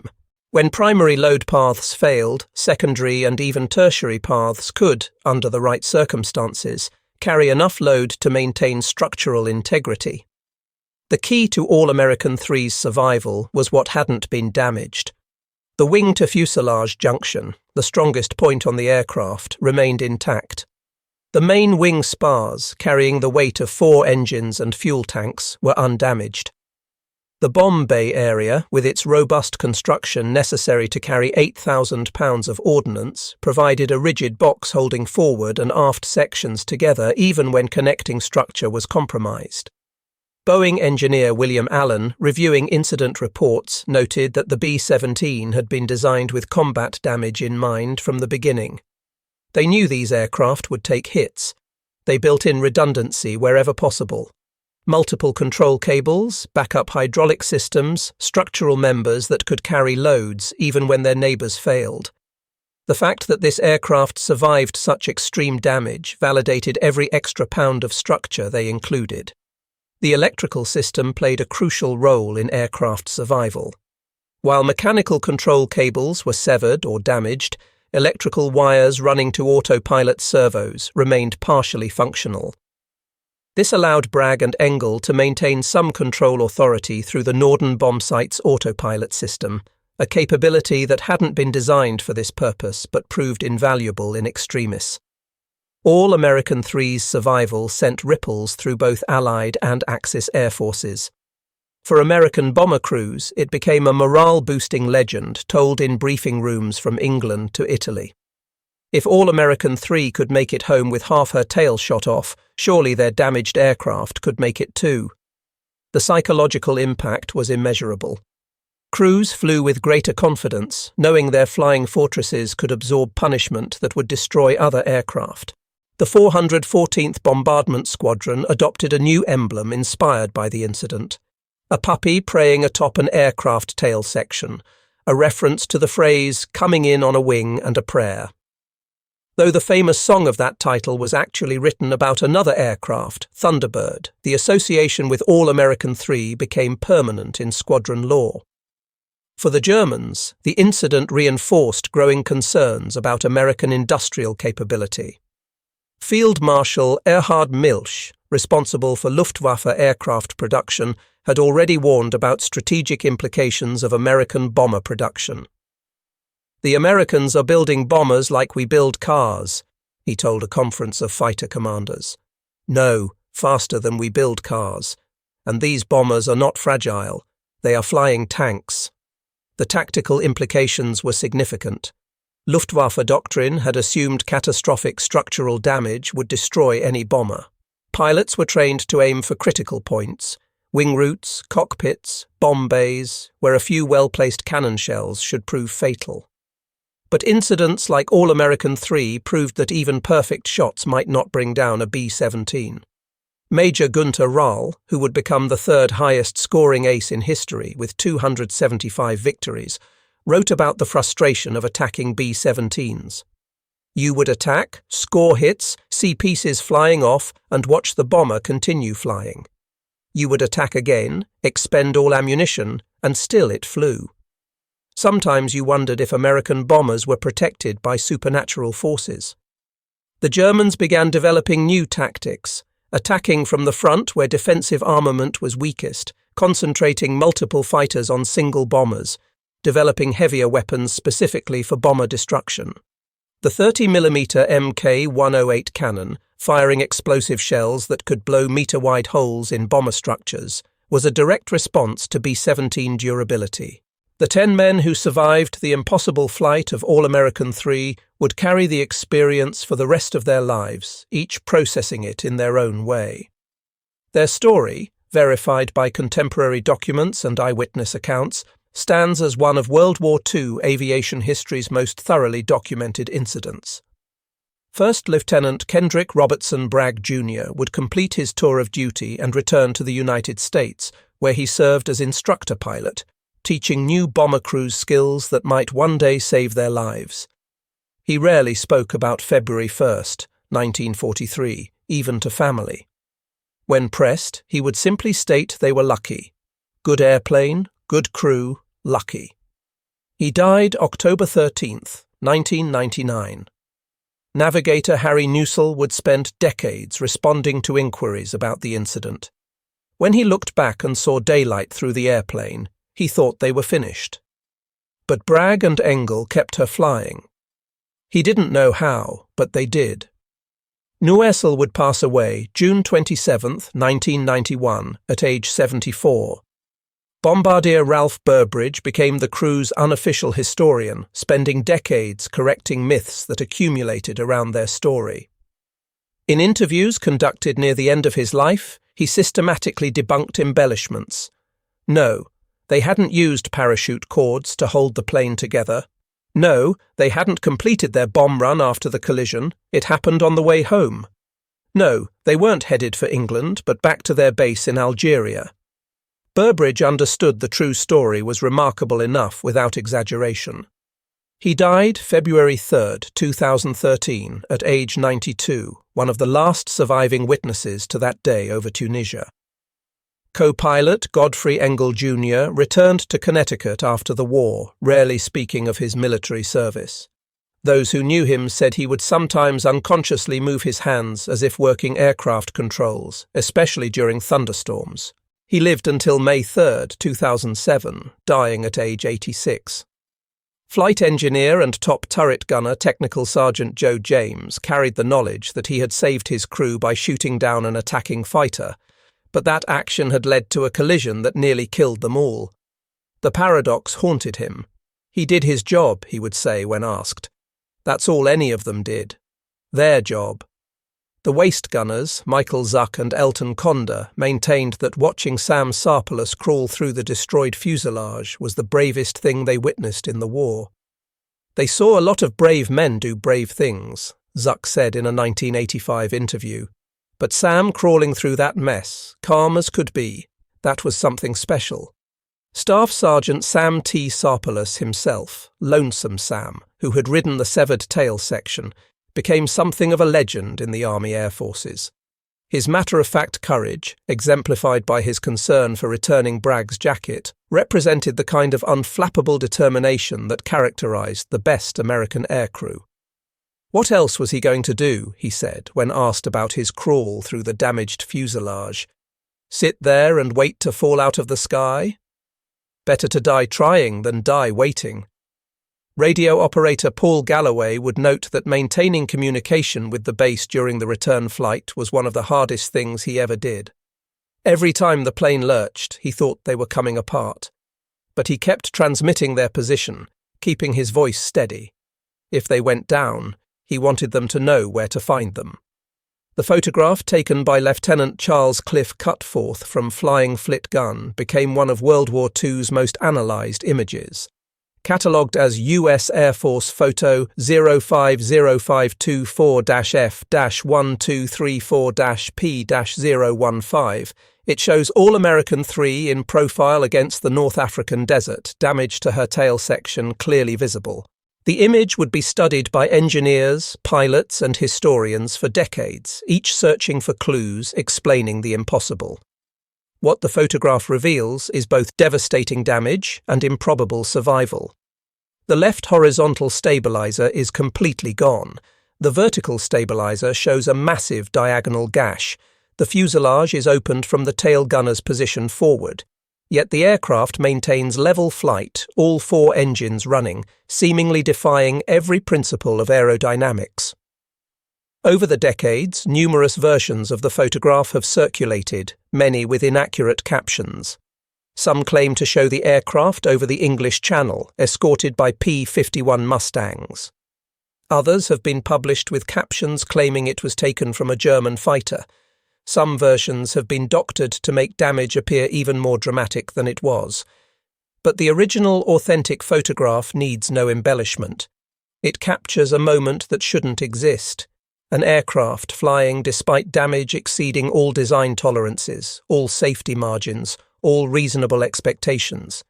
When primary load paths failed, secondary and even tertiary paths could, under the right circumstances, carry enough load to maintain structural integrity. The key to All-American 3's survival was what hadn't been damaged. The wing-to-fuselage junction, the strongest point on the aircraft, remained intact. The main wing spars, carrying the weight of 4 engines and fuel tanks, were undamaged. The bomb bay area, with its robust construction necessary to carry 8,000 pounds of ordnance, provided a rigid box holding forward and aft sections together even when connecting structure was compromised. Boeing engineer William Allen, reviewing incident reports, noted that the B-17 had been designed with combat damage in mind from the beginning. They knew these aircraft would take hits. They built in redundancy wherever possible. Multiple control cables, backup hydraulic systems, structural members that could carry loads even when their neighbours failed. The fact that this aircraft survived such extreme damage validated every extra pound of structure they included. The electrical system played a crucial role in aircraft survival. While mechanical control cables were severed or damaged, electrical wires running to autopilot servos remained partially functional. This allowed Bragg and Engel to maintain some control authority through the Norden bombsite's autopilot system, a capability that hadn't been designed for this purpose but proved invaluable in extremis. All-American 3's survival sent ripples through both Allied and Axis air forces. For American bomber crews, it became a morale-boosting legend told in briefing rooms from England to Italy. If All-American 3 could make it home with half her tail shot off, surely their damaged aircraft could make it too. The psychological impact was immeasurable. Crews flew with greater confidence, knowing their flying fortresses could absorb punishment that would destroy other aircraft. The 414th Bombardment Squadron adopted a new emblem inspired by the incident. A puppy praying atop an aircraft tail section, a reference to the phrase "coming in on a wing and a prayer." Though the famous song of that title was actually written about another aircraft, Thunderbird, the association with All-American 3 became permanent in squadron lore. For the Germans, the incident reinforced growing concerns about American industrial capability. Field Marshal Erhard Milch, responsible for Luftwaffe aircraft production, had already warned about strategic implications of American bomber production. "The Americans are building bombers like we build cars," he told a conference of fighter commanders. "No, faster than we build cars. And these bombers are not fragile. They are flying tanks." The tactical implications were significant. Luftwaffe doctrine had assumed catastrophic structural damage would destroy any bomber. Pilots were trained to aim for critical points, wing routes, cockpits, bomb bays, where a few well-placed cannon shells should prove fatal. But incidents like All-American 3 proved that even perfect shots might not bring down a B-17. Major Günther Rahl, who would become the third highest scoring ace in history with 275 victories, wrote about the frustration of attacking B-17s. "You would attack, score hits, see pieces flying off, and watch the bomber continue flying. You would attack again, expend all ammunition, and still it flew. Sometimes you wondered if American bombers were protected by supernatural forces." The Germans began developing new tactics, attacking from the front where defensive armament was weakest, concentrating multiple fighters on single bombers, developing heavier weapons specifically for bomber destruction. The 30mm Mk-108 cannon, firing explosive shells that could blow meter-wide holes in bomber structures, was a direct response to B-17 durability. The 10 men who survived the impossible flight of All-American 3 would carry the experience for the rest of their lives, each processing it in their own way. Their story, verified by contemporary documents and eyewitness accounts, stands as one of World War II aviation history's most thoroughly documented incidents. First Lieutenant Kendrick Robertson Bragg Jr. would complete his tour of duty and return to the United States, where he served as instructor pilot, teaching new bomber crews skills that might one day save their lives. He rarely spoke about February 1st, 1943, even to family. When pressed, he would simply state they were lucky. Good airplane, good crew, lucky. He died October 13th, 1999. Navigator Harry Newsell would spend decades responding to inquiries about the incident. When he looked back and saw daylight through the airplane, he thought they were finished. But Bragg and Engel kept her flying. He didn't know how, but they did. Newsell would pass away June 27, 1991, at age 74. Bombardier Ralph Burbridge became the crew's unofficial historian, spending decades correcting myths that accumulated around their story. In interviews conducted near the end of his life, he systematically debunked embellishments. No, they hadn't used parachute cords to hold the plane together. No, they hadn't completed their bomb run after the collision. It happened on the way home. No, they weren't headed for England, but back to their base in Algeria. Burbridge understood the true story was remarkable enough without exaggeration. He died February 3, 2013, at age 92, one of the last surviving witnesses to that day over Tunisia. Co-pilot Godfrey Engel Jr. returned to Connecticut after the war, rarely speaking of his military service. Those who knew him said he would sometimes unconsciously move his hands as if working aircraft controls, especially during thunderstorms. He lived until May 3, 2007, dying at age 86. Flight engineer and top turret gunner Technical Sergeant Joe James carried the knowledge that he had saved his crew by shooting down an attacking fighter, but that action had led to a collision that nearly killed them all. The paradox haunted him. He did his job, he would say when asked. That's all any of them did. Their job. The waist gunners, Michael Zuck and Elton Conda, maintained that watching Sam Sarpolus crawl through the destroyed fuselage was the bravest thing they witnessed in the war. They saw a lot of brave men do brave things, Zuck said in a 1985 interview. But Sam crawling through that mess, calm as could be, that was something special. Staff Sergeant Sam T. Sarpolus himself, Lonesome Sam, who had ridden the severed tail section, became something of a legend in the Army Air Forces. His matter-of-fact courage, exemplified by his concern for returning Bragg's jacket, represented the kind of unflappable determination that characterized the best American aircrew. What else was he going to do, he said, when asked about his crawl through the damaged fuselage? Sit there and wait to fall out of the sky? Better to die trying than die waiting. Radio operator Paul Galloway would note that maintaining communication with the base during the return flight was one of the hardest things he ever did. Every time the plane lurched, he thought they were coming apart. But he kept transmitting their position, keeping his voice steady. If they went down, he wanted them to know where to find them. The photograph taken by Lieutenant Charles Cliff Cutforth from Flying Flit Gun became one of World War II's most analysed images. Catalogued as U.S. Air Force Photo 050524-F-1234-P-015, it shows All-American 3 in profile against the North African desert, damage to her tail section clearly visible. The image would be studied by engineers, pilots, and historians for decades, each searching for clues explaining the impossible. What the photograph reveals is both devastating damage and improbable survival. The left horizontal stabilizer is completely gone. The vertical stabilizer shows a massive diagonal gash. The fuselage is opened from the tail gunner's position forward. Yet the aircraft maintains level flight, all 4 engines running, seemingly defying every principle of aerodynamics. Over the decades, numerous versions of the photograph have circulated, many with inaccurate captions. Some claim to show the aircraft over the English Channel, escorted by P-51 Mustangs. Others have been published with captions claiming it was taken from a German fighter. Some versions have been doctored to make damage appear even more dramatic than it was. But the original authentic photograph needs no embellishment. It captures a moment that shouldn't exist. An aircraft flying despite damage exceeding all design tolerances, all safety margins, all reasonable expectations.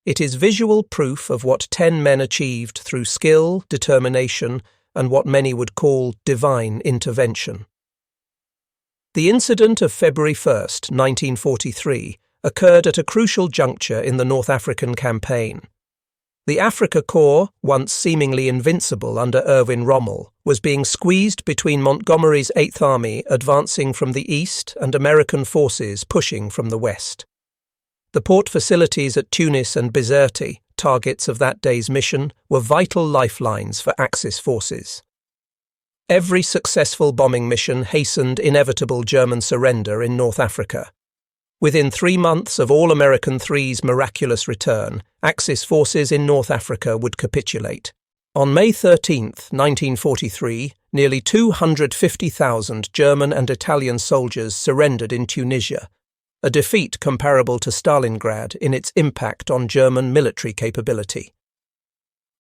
It is visual proof of what 10 men achieved through skill, determination, and what many would call divine intervention. The incident of February 1, 1943, occurred at a crucial juncture in the North African campaign. The Afrika Korps, once seemingly invincible under Erwin Rommel, was being squeezed between Montgomery's 8th Army advancing from the east and American forces pushing from the west. The port facilities at Tunis and Bizerte, targets of that day's mission, were vital lifelines for Axis forces. Every successful bombing mission hastened inevitable German surrender in North Africa. Within 3 months of All-American 3's miraculous return, Axis forces in North Africa would capitulate. On May 13, 1943, nearly 250,000 German and Italian soldiers surrendered in Tunisia, a defeat comparable to Stalingrad in its impact on German military capability.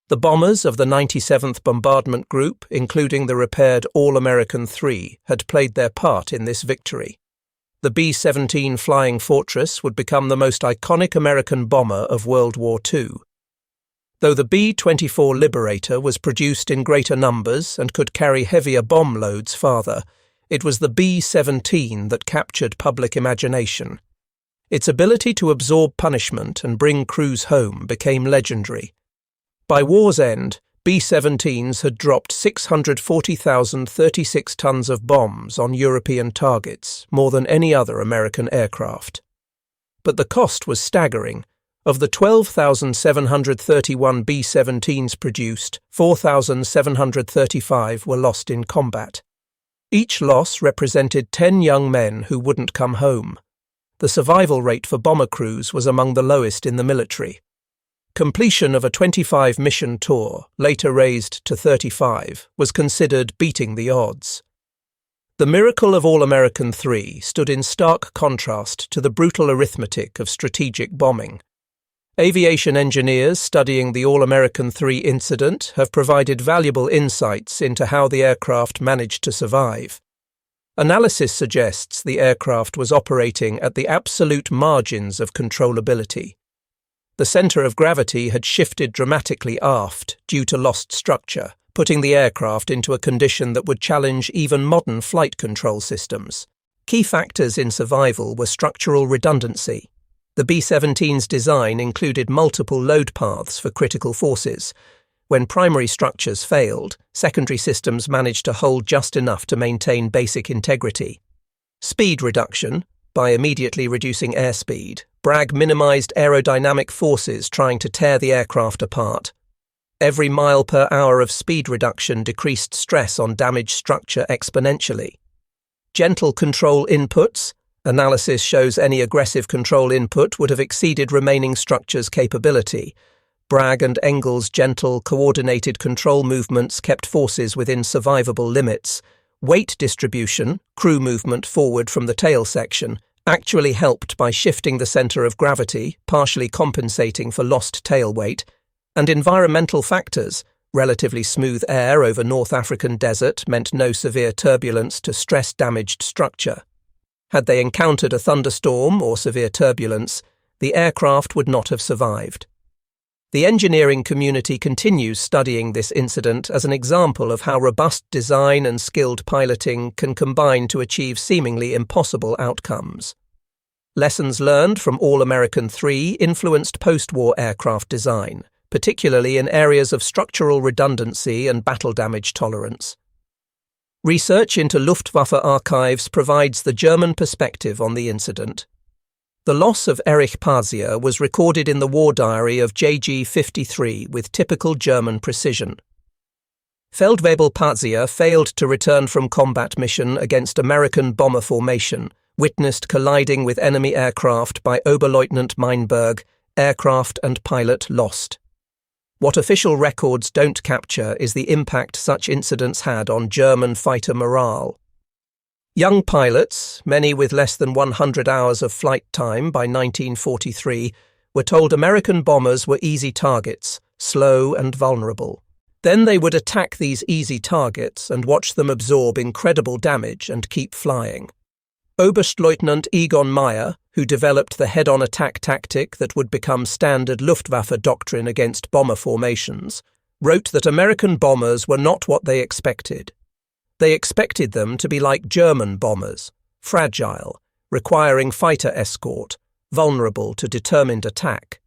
The bombers of the 97th Bombardment Group, including the repaired All-American 3, had played their part in this victory. The B-17 Flying Fortress would become the most iconic American bomber of World War II. Though the B-24 Liberator was produced in greater numbers and could carry heavier bomb loads farther, it was the B-17 that captured public imagination. Its ability to absorb punishment and bring crews home became legendary. By war's end, B-17s had dropped 640,036 tons of bombs on European targets, more than any other American aircraft. But the cost was staggering. Of the 12,731 B-17s produced, 4,735 were lost in combat. Each loss represented 10 young men who wouldn't come home. The survival rate for bomber crews was among the lowest in the military. Completion of a 25-mission tour, later raised to 35, was considered beating the odds. The miracle of All-American 3 stood in stark contrast to the brutal arithmetic of strategic bombing. Aviation engineers studying the All-American 3 incident have provided valuable insights into how the aircraft managed to survive. Analysis suggests the aircraft was operating at the absolute margins of controllability. The centre of gravity had shifted dramatically aft due to lost structure, putting the aircraft into a condition that would challenge even modern flight control systems. Key factors in survival were structural redundancy. The B-17's design included multiple load paths for critical forces. When primary structures failed, secondary systems managed to hold just enough to maintain basic integrity. Speed reduction. By immediately reducing airspeed, Bragg minimized aerodynamic forces trying to tear the aircraft apart. Every mile per hour of speed reduction decreased stress on damaged structure exponentially. Gentle control inputs. Analysis shows any aggressive control input would have exceeded remaining structure's capability. Bragg and Engel's gentle, coordinated control movements kept forces within survivable limits. Weight distribution, crew movement forward from the tail section, actually helped by shifting the center of gravity, partially compensating for lost tail weight. And environmental factors, relatively smooth air over North African desert meant no severe turbulence to stress-damaged structure. Had they encountered a thunderstorm or severe turbulence, the aircraft would not have survived. The engineering community continues studying this incident as an example of how robust design and skilled piloting can combine to achieve seemingly impossible outcomes. Lessons learned from All-American 3 influenced post-war aircraft design, particularly in areas of structural redundancy and battle damage tolerance. Research into Luftwaffe archives provides the German perspective on the incident. The loss of Erich Pazier was recorded in the war diary of JG-53 with typical German precision. Feldwebel Pazier failed to return from combat mission against American bomber formation, witnessed colliding with enemy aircraft by Oberleutnant Meinberg, aircraft and pilot lost. What official records don't capture is the impact such incidents had on German fighter morale. Young pilots, many with less than 100 hours of flight time by 1943, were told American bombers were easy targets, slow and vulnerable. Then they would attack these easy targets and watch them absorb incredible damage and keep flying. Oberstleutnant Egon Meyer, who developed the head-on attack tactic that would become standard Luftwaffe doctrine against bomber formations, wrote that American bombers were not what they expected. They expected them to be like German bombers, fragile, requiring fighter escort, vulnerable to determined attack.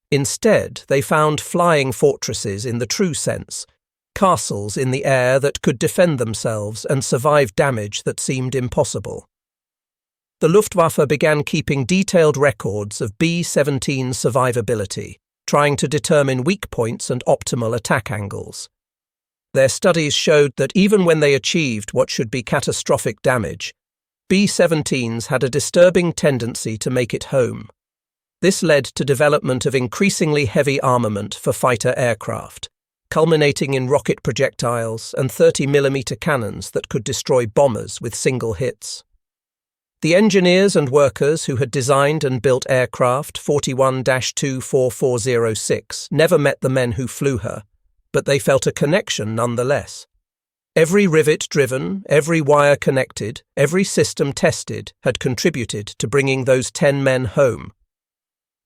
Instead, they found flying fortresses in the true sense, castles in the air that could defend themselves and survive damage that seemed impossible. The Luftwaffe began keeping detailed records of B-17 survivability, trying to determine weak points and optimal attack angles. Their studies showed that even when they achieved what should be catastrophic damage, B-17s had a disturbing tendency to make it home. This led to development of increasingly heavy armament for fighter aircraft, culminating in rocket projectiles and 30mm cannons that could destroy bombers with single hits. The engineers and workers who had designed and built aircraft 41-24406 never met the men who flew her, but they felt a connection nonetheless. Every rivet driven, every wire connected, every system tested had contributed to bringing those 10 men home.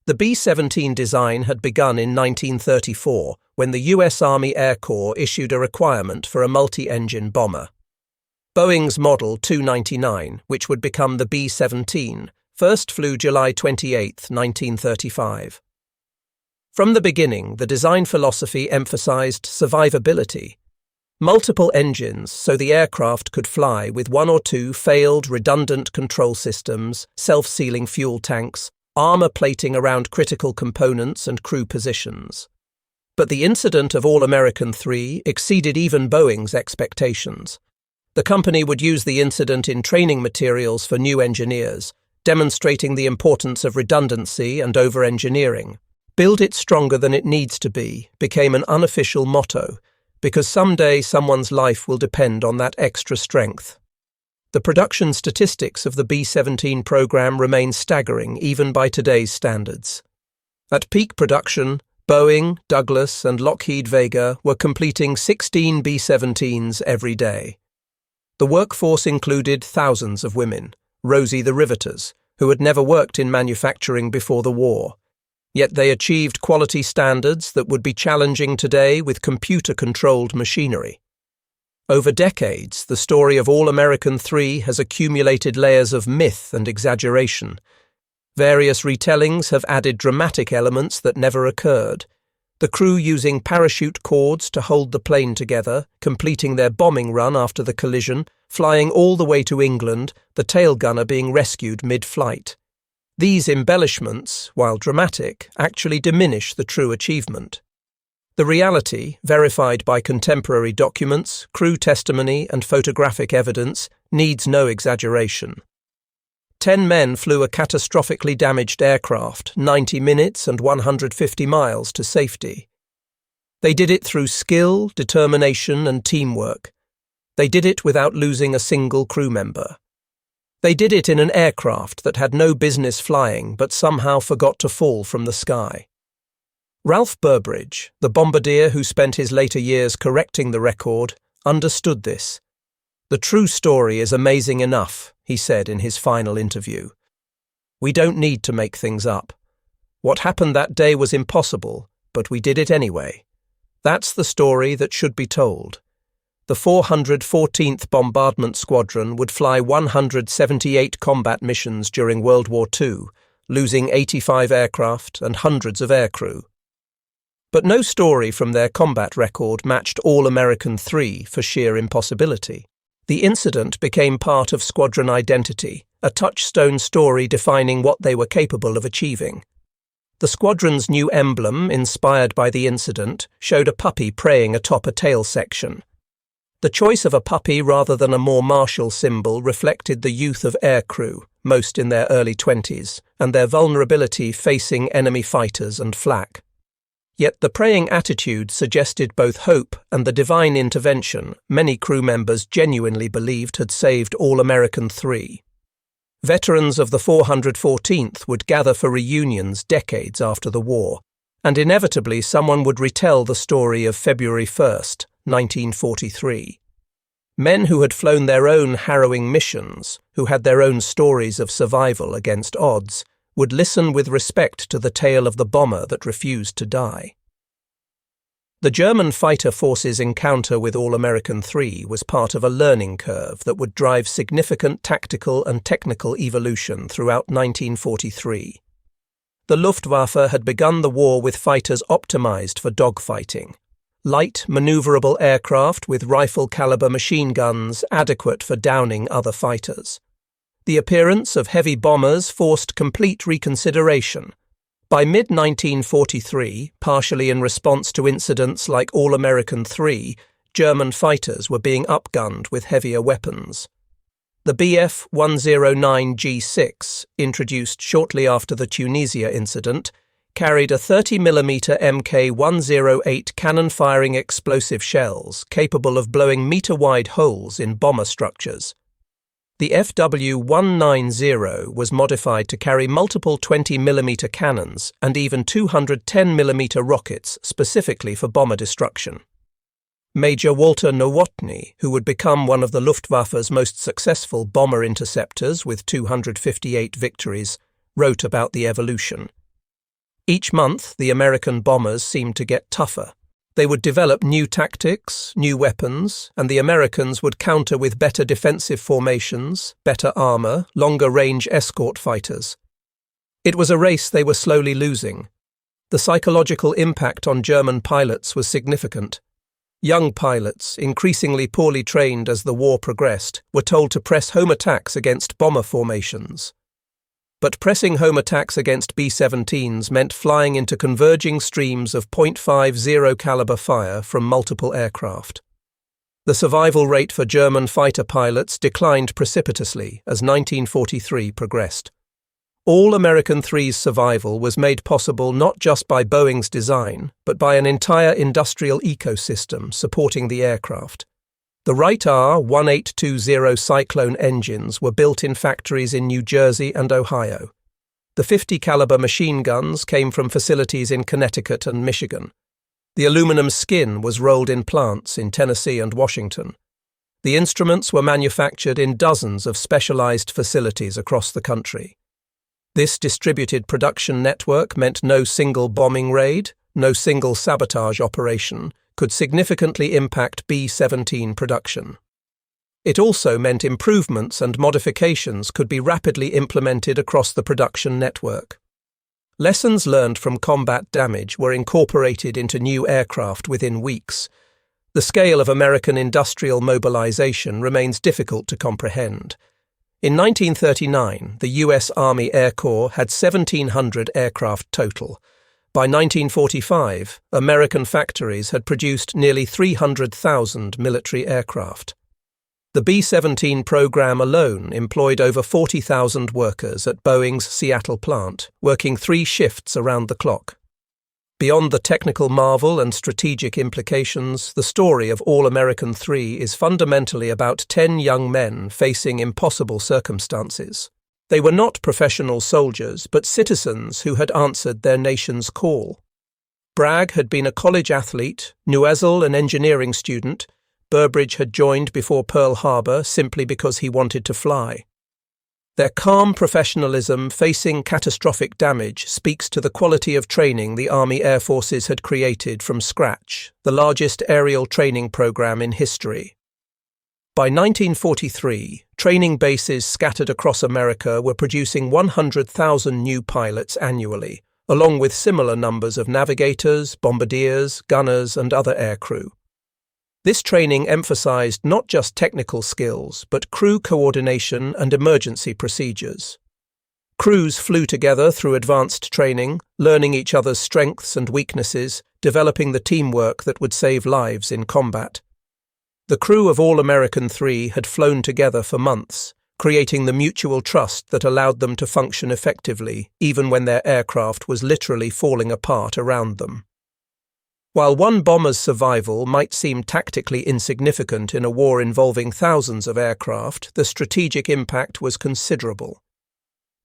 The B-17 design had begun in 1934 when the U.S. Army Air Corps issued a requirement for a multi-engine bomber. Boeing's Model 299, which would become the B-17, first flew July 28, 1935. From the beginning, the design philosophy emphasized survivability. Multiple engines so the aircraft could fly with one or two failed redundant control systems, self-sealing fuel tanks, armor plating around critical components and crew positions. But the incident of All-American 3 exceeded even Boeing's expectations. The company would use the incident in training materials for new engineers, demonstrating the importance of redundancy and over-engineering. "Build it stronger than it needs to be" became an unofficial motto, because someday someone's life will depend on that extra strength. The production statistics of the B-17 program remain staggering even by today's standards. At peak production, Boeing, Douglas, and Lockheed Vega were completing 16 B-17s every day. The workforce included thousands of women, Rosie the Riveters, who had never worked in manufacturing before the war. Yet they achieved quality standards that would be challenging today with computer-controlled machinery. Over decades, the story of All-American 3 has accumulated layers of myth and exaggeration. Various retellings have added dramatic elements that never occurred. The crew using parachute cords to hold the plane together, completing their bombing run after the collision, flying all the way to England, the tail gunner being rescued mid-flight. These embellishments, while dramatic, actually diminish the true achievement. The reality, verified by contemporary documents, crew testimony, and photographic evidence, needs no exaggeration. 10 men flew a catastrophically damaged aircraft 90 minutes and 150 miles to safety. They did it through skill, determination, and teamwork. They did it without losing a single crew member. They did it in an aircraft that had no business flying but somehow forgot to fall from the sky. Ralph Burbridge, the bombardier who spent his later years correcting the record, understood this. "The true story is amazing enough," he said in his final interview. "We don't need to make things up. What happened that day was impossible, but we did it anyway. That's the story that should be told." The 414th Bombardment Squadron would fly 178 combat missions during World War II, losing 85 aircraft and hundreds of aircrew. But no story from their combat record matched All-American 3 for sheer impossibility. The incident became part of squadron identity, a touchstone story defining what they were capable of achieving. The squadron's new emblem, inspired by the incident, showed a puppy praying atop a tail section. The choice of a puppy rather than a more martial symbol reflected the youth of aircrew, most in their early 20s, and their vulnerability facing enemy fighters and flak. Yet the praying attitude suggested both hope and the divine intervention many crew members genuinely believed had saved All-American 3. Veterans of the 414th would gather for reunions decades after the war, and inevitably someone would retell the story of February 1st, 1943. Men who had flown their own harrowing missions, who had their own stories of survival against odds, would listen with respect to the tale of the bomber that refused to die. The German fighter forces' encounter with All-American 3 was part of a learning curve that would drive significant tactical and technical evolution throughout 1943. The Luftwaffe had begun the war with fighters optimized for dogfighting. Light, maneuverable aircraft with rifle-caliber machine guns adequate for downing other fighters. The appearance of heavy bombers forced complete reconsideration. By mid-1943, partially in response to incidents like All-American 3, German fighters were being upgunned with heavier weapons. The Bf 109G-4, introduced shortly after the Tunisia incident, carried a 30mm Mk108 cannon-firing explosive shells capable of blowing metre-wide holes in bomber structures. The FW-190 was modified to carry multiple 20mm cannons and even 210mm rockets specifically for bomber destruction. Major Walter Nowotny, who would become one of the Luftwaffe's most successful bomber interceptors with 258 victories, wrote about the evolution. Each month, the American bombers seemed to get tougher. They would develop new tactics, new weapons, and the Americans would counter with better defensive formations, better armor, longer-range escort fighters. It was a race they were slowly losing. The psychological impact on German pilots was significant. Young pilots, increasingly poorly trained as the war progressed, were told to press home attacks against bomber formations. But pressing home attacks against B-17s meant flying into converging streams of .50 caliber fire from multiple aircraft. The survival rate for German fighter pilots declined precipitously as 1943 progressed. All-American 3's survival was made possible not just by Boeing's design, but by an entire industrial ecosystem supporting the aircraft. The Wright R-1820 Cyclone engines were built in factories in New Jersey and Ohio. The 50 caliber machine guns came from facilities in Connecticut and Michigan. The aluminum skin was rolled in plants in Tennessee and Washington. The instruments were manufactured in dozens of specialized facilities across the country. This distributed production network meant no single bombing raid, no single sabotage operation could significantly impact B-17 production. It also meant improvements and modifications could be rapidly implemented across the production network. Lessons learned from combat damage were incorporated into new aircraft within weeks. The scale of American industrial mobilization remains difficult to comprehend. In 1939, the U.S. Army Air Corps had 1,700 aircraft total. By 1945, American factories had produced nearly 300,000 military aircraft. The B-17 program alone employed over 40,000 workers at Boeing's Seattle plant, working 3 shifts around the clock. Beyond the technical marvel and strategic implications, the story of All-American 3 is fundamentally about 10 young men facing impossible circumstances. They were not professional soldiers, but citizens who had answered their nation's call. Bragg had been a college athlete, Nuezel an engineering student, Burbridge had joined before Pearl Harbor simply because he wanted to fly. Their calm professionalism facing catastrophic damage speaks to the quality of training the Army Air Forces had created from scratch, the largest aerial training program in history. By 1943, training bases scattered across America were producing 100,000 new pilots annually, along with similar numbers of navigators, bombardiers, gunners, and other aircrew. This training emphasized not just technical skills, but crew coordination and emergency procedures. Crews flew together through advanced training, learning each other's strengths and weaknesses, developing the teamwork that would save lives in combat. The crew of All-American 3 had flown together for months, creating the mutual trust that allowed them to function effectively, even when their aircraft was literally falling apart around them. While one bomber's survival might seem tactically insignificant in a war involving thousands of aircraft, the strategic impact was considerable.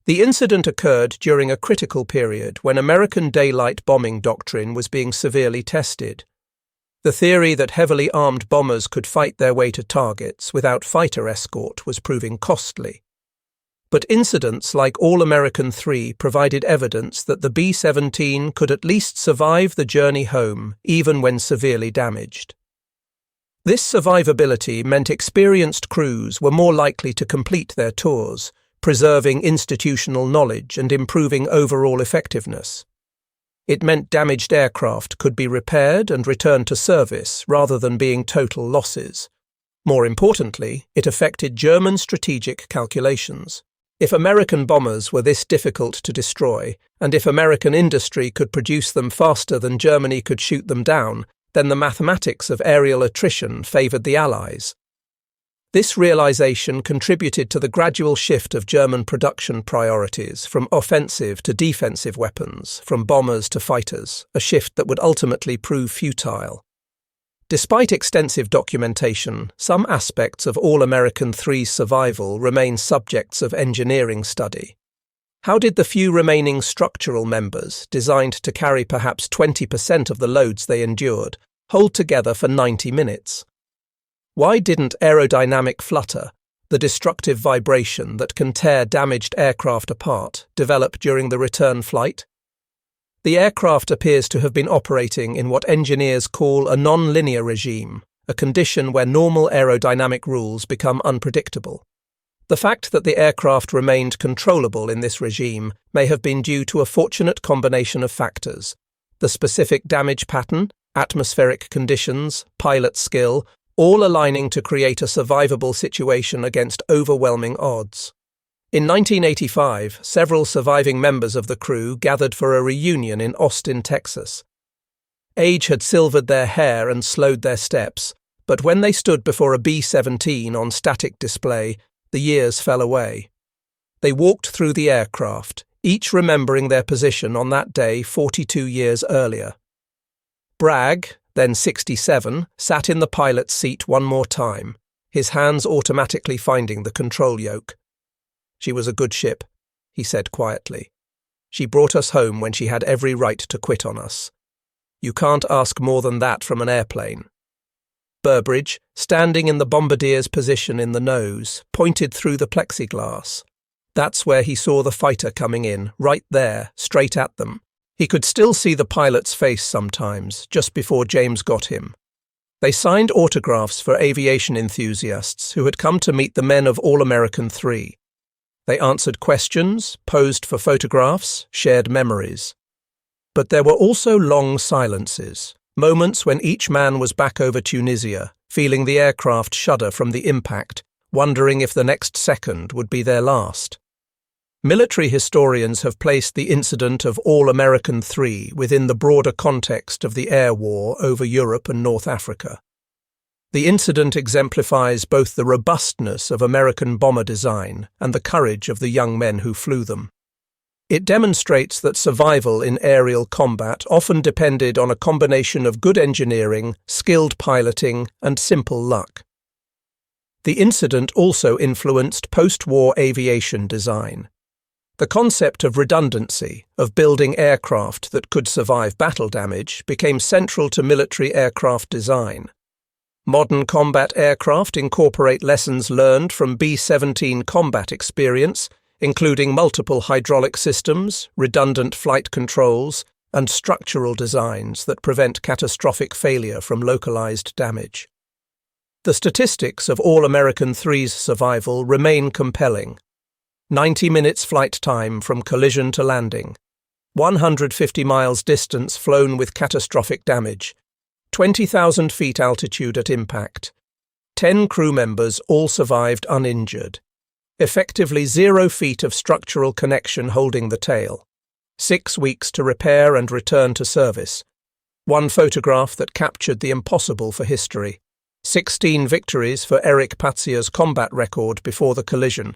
The incident occurred during a critical period when American daylight bombing doctrine was being severely tested. The theory that heavily armed bombers could fight their way to targets without fighter escort was proving costly. But incidents like All-American 3 provided evidence that the B-17 could at least survive the journey home, even when severely damaged. This survivability meant experienced crews were more likely to complete their tours, preserving institutional knowledge and improving overall effectiveness. It meant damaged aircraft could be repaired and returned to service rather than being total losses. More importantly, it affected German strategic calculations. If American bombers were this difficult to destroy, and if American industry could produce them faster than Germany could shoot them down, then the mathematics of aerial attrition favoured the Allies. This realisation contributed to the gradual shift of German production priorities from offensive to defensive weapons, from bombers to fighters, a shift that would ultimately prove futile. Despite extensive documentation, some aspects of All-American 3's survival remain subjects of engineering study. How did the few remaining structural members, designed to carry perhaps 20% of the loads they endured, hold together for 90 minutes? Why didn't aerodynamic flutter, the destructive vibration that can tear damaged aircraft apart, develop during the return flight? The aircraft appears to have been operating in what engineers call a non-linear regime, a condition where normal aerodynamic rules become unpredictable. The fact that the aircraft remained controllable in this regime may have been due to a fortunate combination of factors: the specific damage pattern, atmospheric conditions, pilot skill, all aligning to create a survivable situation against overwhelming odds. In 1985, several surviving members of the crew gathered for a reunion in Austin, Texas. Age had silvered their hair and slowed their steps, but when they stood before a B-17 on static display, the years fell away. They walked through the aircraft, each remembering their position on that day 42 years earlier. Bragg, then 67, sat in the pilot's seat one more time, his hands automatically finding the control yoke. "She was a good ship," he said quietly. "She brought us home when she had every right to quit on us. You can't ask more than that from an airplane." Burbridge, standing in the bombardier's position in the nose, pointed through the plexiglass. That's where he saw the fighter coming in, right there, straight at them. He could still see the pilot's face sometimes, just before James got him. They signed autographs for aviation enthusiasts who had come to meet the men of All-American 3. They answered questions, posed for photographs, shared memories. But there were also long silences, moments when each man was back over Tunisia, feeling the aircraft shudder from the impact, wondering if the next second would be their last. Military historians have placed the incident of All-American 3 within the broader context of the air war over Europe and North Africa. The incident exemplifies both the robustness of American bomber design and the courage of the young men who flew them. It demonstrates that survival in aerial combat often depended on a combination of good engineering, skilled piloting, and simple luck. The incident also influenced post-war aviation design. The concept of redundancy, of building aircraft that could survive battle damage, became central to military aircraft design. Modern combat aircraft incorporate lessons learned from B-17 combat experience, including multiple hydraulic systems, redundant flight controls, and structural designs that prevent catastrophic failure from localized damage. The statistics of All-American 3's survival remain compelling. 90 minutes flight time from collision to landing, 150 miles distance flown with catastrophic damage, 20,000 feet altitude at impact. 10 crew members all survived uninjured. Effectively 0 feet of structural connection holding the tail. 6 weeks to repair and return to service. 1 photograph that captured the impossible for history. 16 victories for Eric Patzia's combat record before the collision.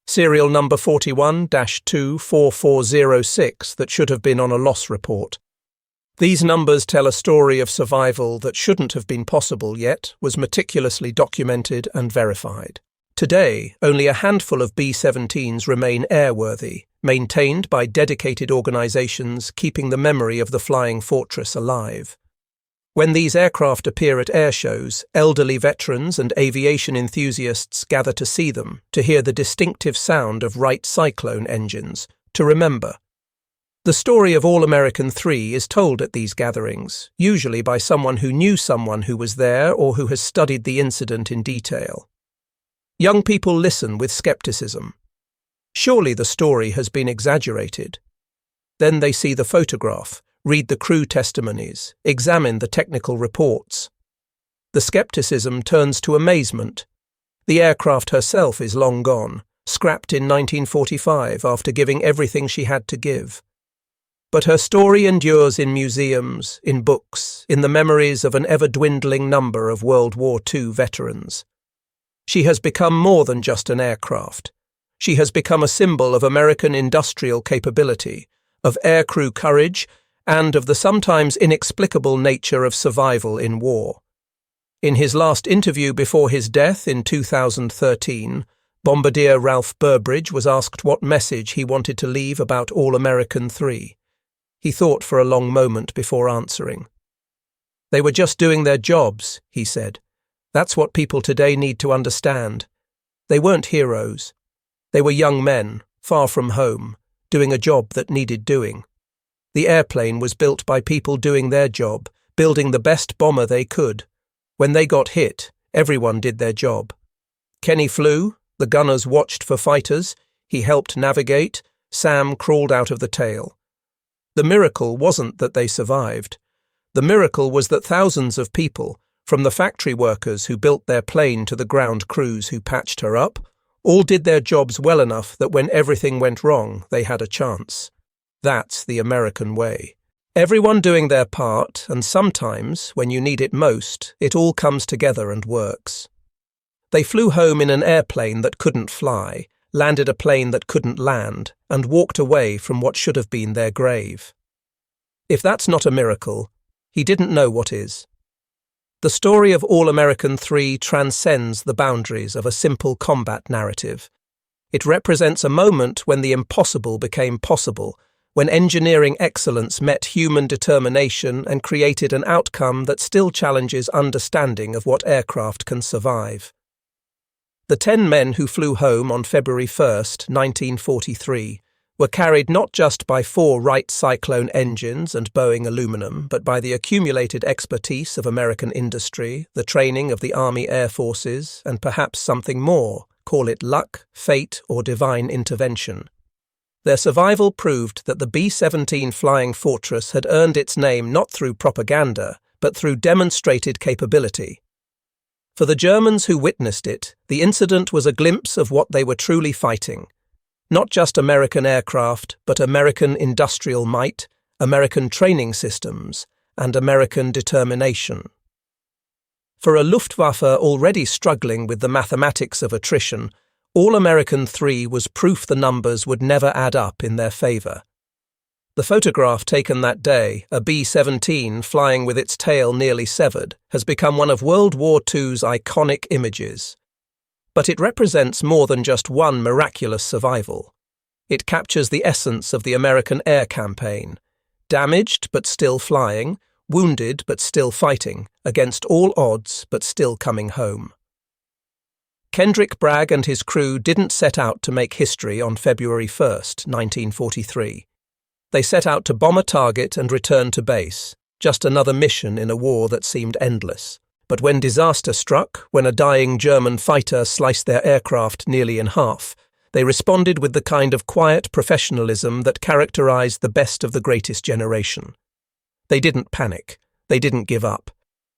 Serial number 41-24406 that should have been on a loss report. These numbers tell a story of survival that shouldn't have been possible yet was meticulously documented and verified. Today, only a handful of B-17s remain airworthy, maintained by dedicated organizations keeping the memory of the flying fortress alive. When these aircraft appear at air shows, elderly veterans and aviation enthusiasts gather to see them, to hear the distinctive sound of Wright Cyclone engines, to remember. The story of All-American 3 is told at these gatherings, usually by someone who knew someone who was there or who has studied the incident in detail. Young people listen with skepticism. Surely the story has been exaggerated. Then they see the photograph, read the crew testimonies, examine the technical reports. The skepticism turns to amazement. The aircraft herself is long gone, scrapped in 1945 after giving everything she had to give. But her story endures in museums, in books, in the memories of an ever-dwindling number of World War II veterans. She has become more than just an aircraft. She has become a symbol of American industrial capability, of aircrew courage, and of the sometimes inexplicable nature of survival in war. In his last interview before his death in 2013, Bombardier Ralph Burbridge was asked what message he wanted to leave about All-American 3. He thought for a long moment before answering. "They were just doing their jobs," he said. "That's what people today need to understand. They weren't heroes. They were young men, far from home, doing a job that needed doing. The airplane was built by people doing their job, building the best bomber they could. When they got hit, everyone did their job. Kenny flew, the gunners watched for fighters, he helped navigate, Sam crawled out of the tail. The miracle wasn't that they survived. The miracle was that thousands of people, from the factory workers who built their plane to the ground crews who patched her up, all did their jobs well enough that when everything went wrong, they had a chance. That's the American way. Everyone doing their part, and sometimes, when you need it most, it all comes together and works. They flew home in an airplane that couldn't fly, landed a plane that couldn't land, and walked away from what should have been their grave. If that's not a miracle, he didn't know what is. The story of All-American 3 transcends the boundaries of a simple combat narrative. It represents a moment when the impossible became possible, when engineering excellence met human determination and created an outcome that still challenges understanding of what aircraft can survive. The 10 men who flew home on February 1st, 1943, were carried not just by 4 Wright Cyclone engines and Boeing aluminum, but by the accumulated expertise of American industry, the training of the Army Air Forces, and perhaps something more, call it luck, fate, or divine intervention. Their survival proved that the B-17 Flying Fortress had earned its name not through propaganda, but through demonstrated capability. For the Germans who witnessed it, the incident was a glimpse of what they were truly fighting. Not just American aircraft, but American industrial might, American training systems, and American determination. For a Luftwaffe already struggling with the mathematics of attrition, All-American 3 was proof the numbers would never add up in their favour. The photograph taken that day, a B-17 flying with its tail nearly severed, has become one of World War II's iconic images. But it represents more than just one miraculous survival. It captures the essence of the American air campaign: damaged but still flying, wounded but still fighting, against all odds but still coming home. Kendrick Bragg and his crew didn't set out to make history on February 1st, 1943. They set out to bomb a target and return to base, just another mission in a war that seemed endless. But when disaster struck, when a dying German fighter sliced their aircraft nearly in half, they responded with the kind of quiet professionalism that characterized the best of the greatest generation. They didn't panic. They didn't give up.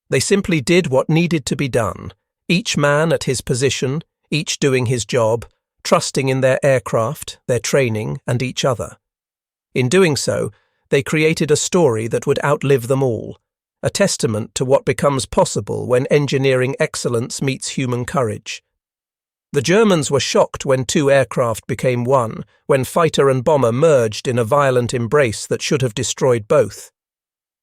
They simply did what needed to be done, each man at his position, each doing his job, trusting in their aircraft, their training, and each other. In doing so, they created a story that would outlive them all, a testament to what becomes possible when engineering excellence meets human courage. The Germans were shocked when 2 aircraft became one, when fighter and bomber merged in a violent embrace that should have destroyed both.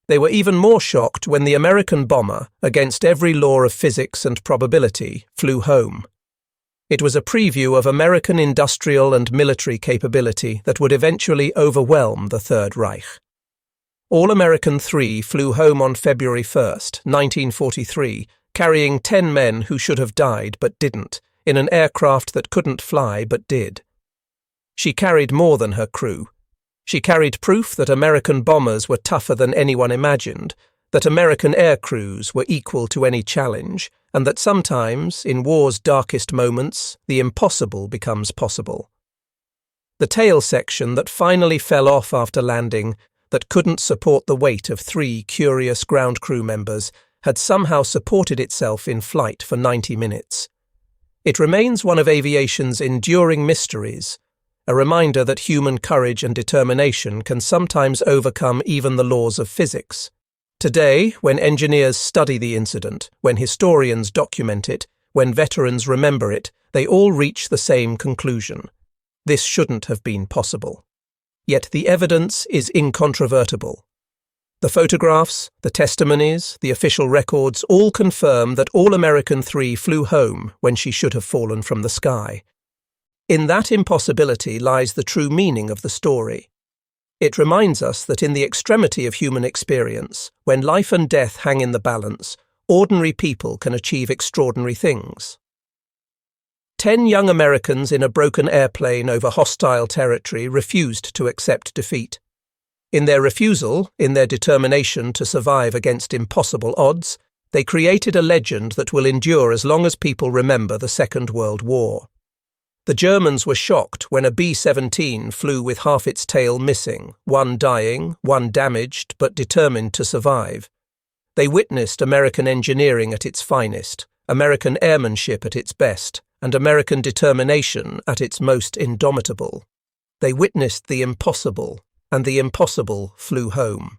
They were even more shocked when the American bomber, against every law of physics and probability, flew home. It was a preview of American industrial and military capability that would eventually overwhelm the Third Reich. All-American 3 flew home on February 1st, 1943, carrying 10 men who should have died but didn't, in an aircraft that couldn't fly but did. She carried more than her crew. She carried proof that American bombers were tougher than anyone imagined, that American air crews were equal to any challenge, and that sometimes, in war's darkest moments, the impossible becomes possible. The tail section that finally fell off after landing, that couldn't support the weight of 3 curious ground crew members, had somehow supported itself in flight for 90 minutes. It remains one of aviation's enduring mysteries, a reminder that human courage and determination can sometimes overcome even the laws of physics. Today, when engineers study the incident, when historians document it, when veterans remember it, they all reach the same conclusion. This shouldn't have been possible. Yet the evidence is incontrovertible. The photographs, the testimonies, the official records all confirm that All-American 3 flew home when she should have fallen from the sky. In that impossibility lies the true meaning of the story. It reminds us that in the extremity of human experience, when life and death hang in the balance, ordinary people can achieve extraordinary things. 10 young Americans in a broken airplane over hostile territory refused to accept defeat. In their refusal, in their determination to survive against impossible odds, they created a legend that will endure as long as people remember the Second World War. The Germans were shocked when a B-17 flew with half its tail missing, one dying, one damaged, but determined to survive. They witnessed American engineering at its finest, American airmanship at its best, and American determination at its most indomitable. They witnessed the impossible, and the impossible flew home.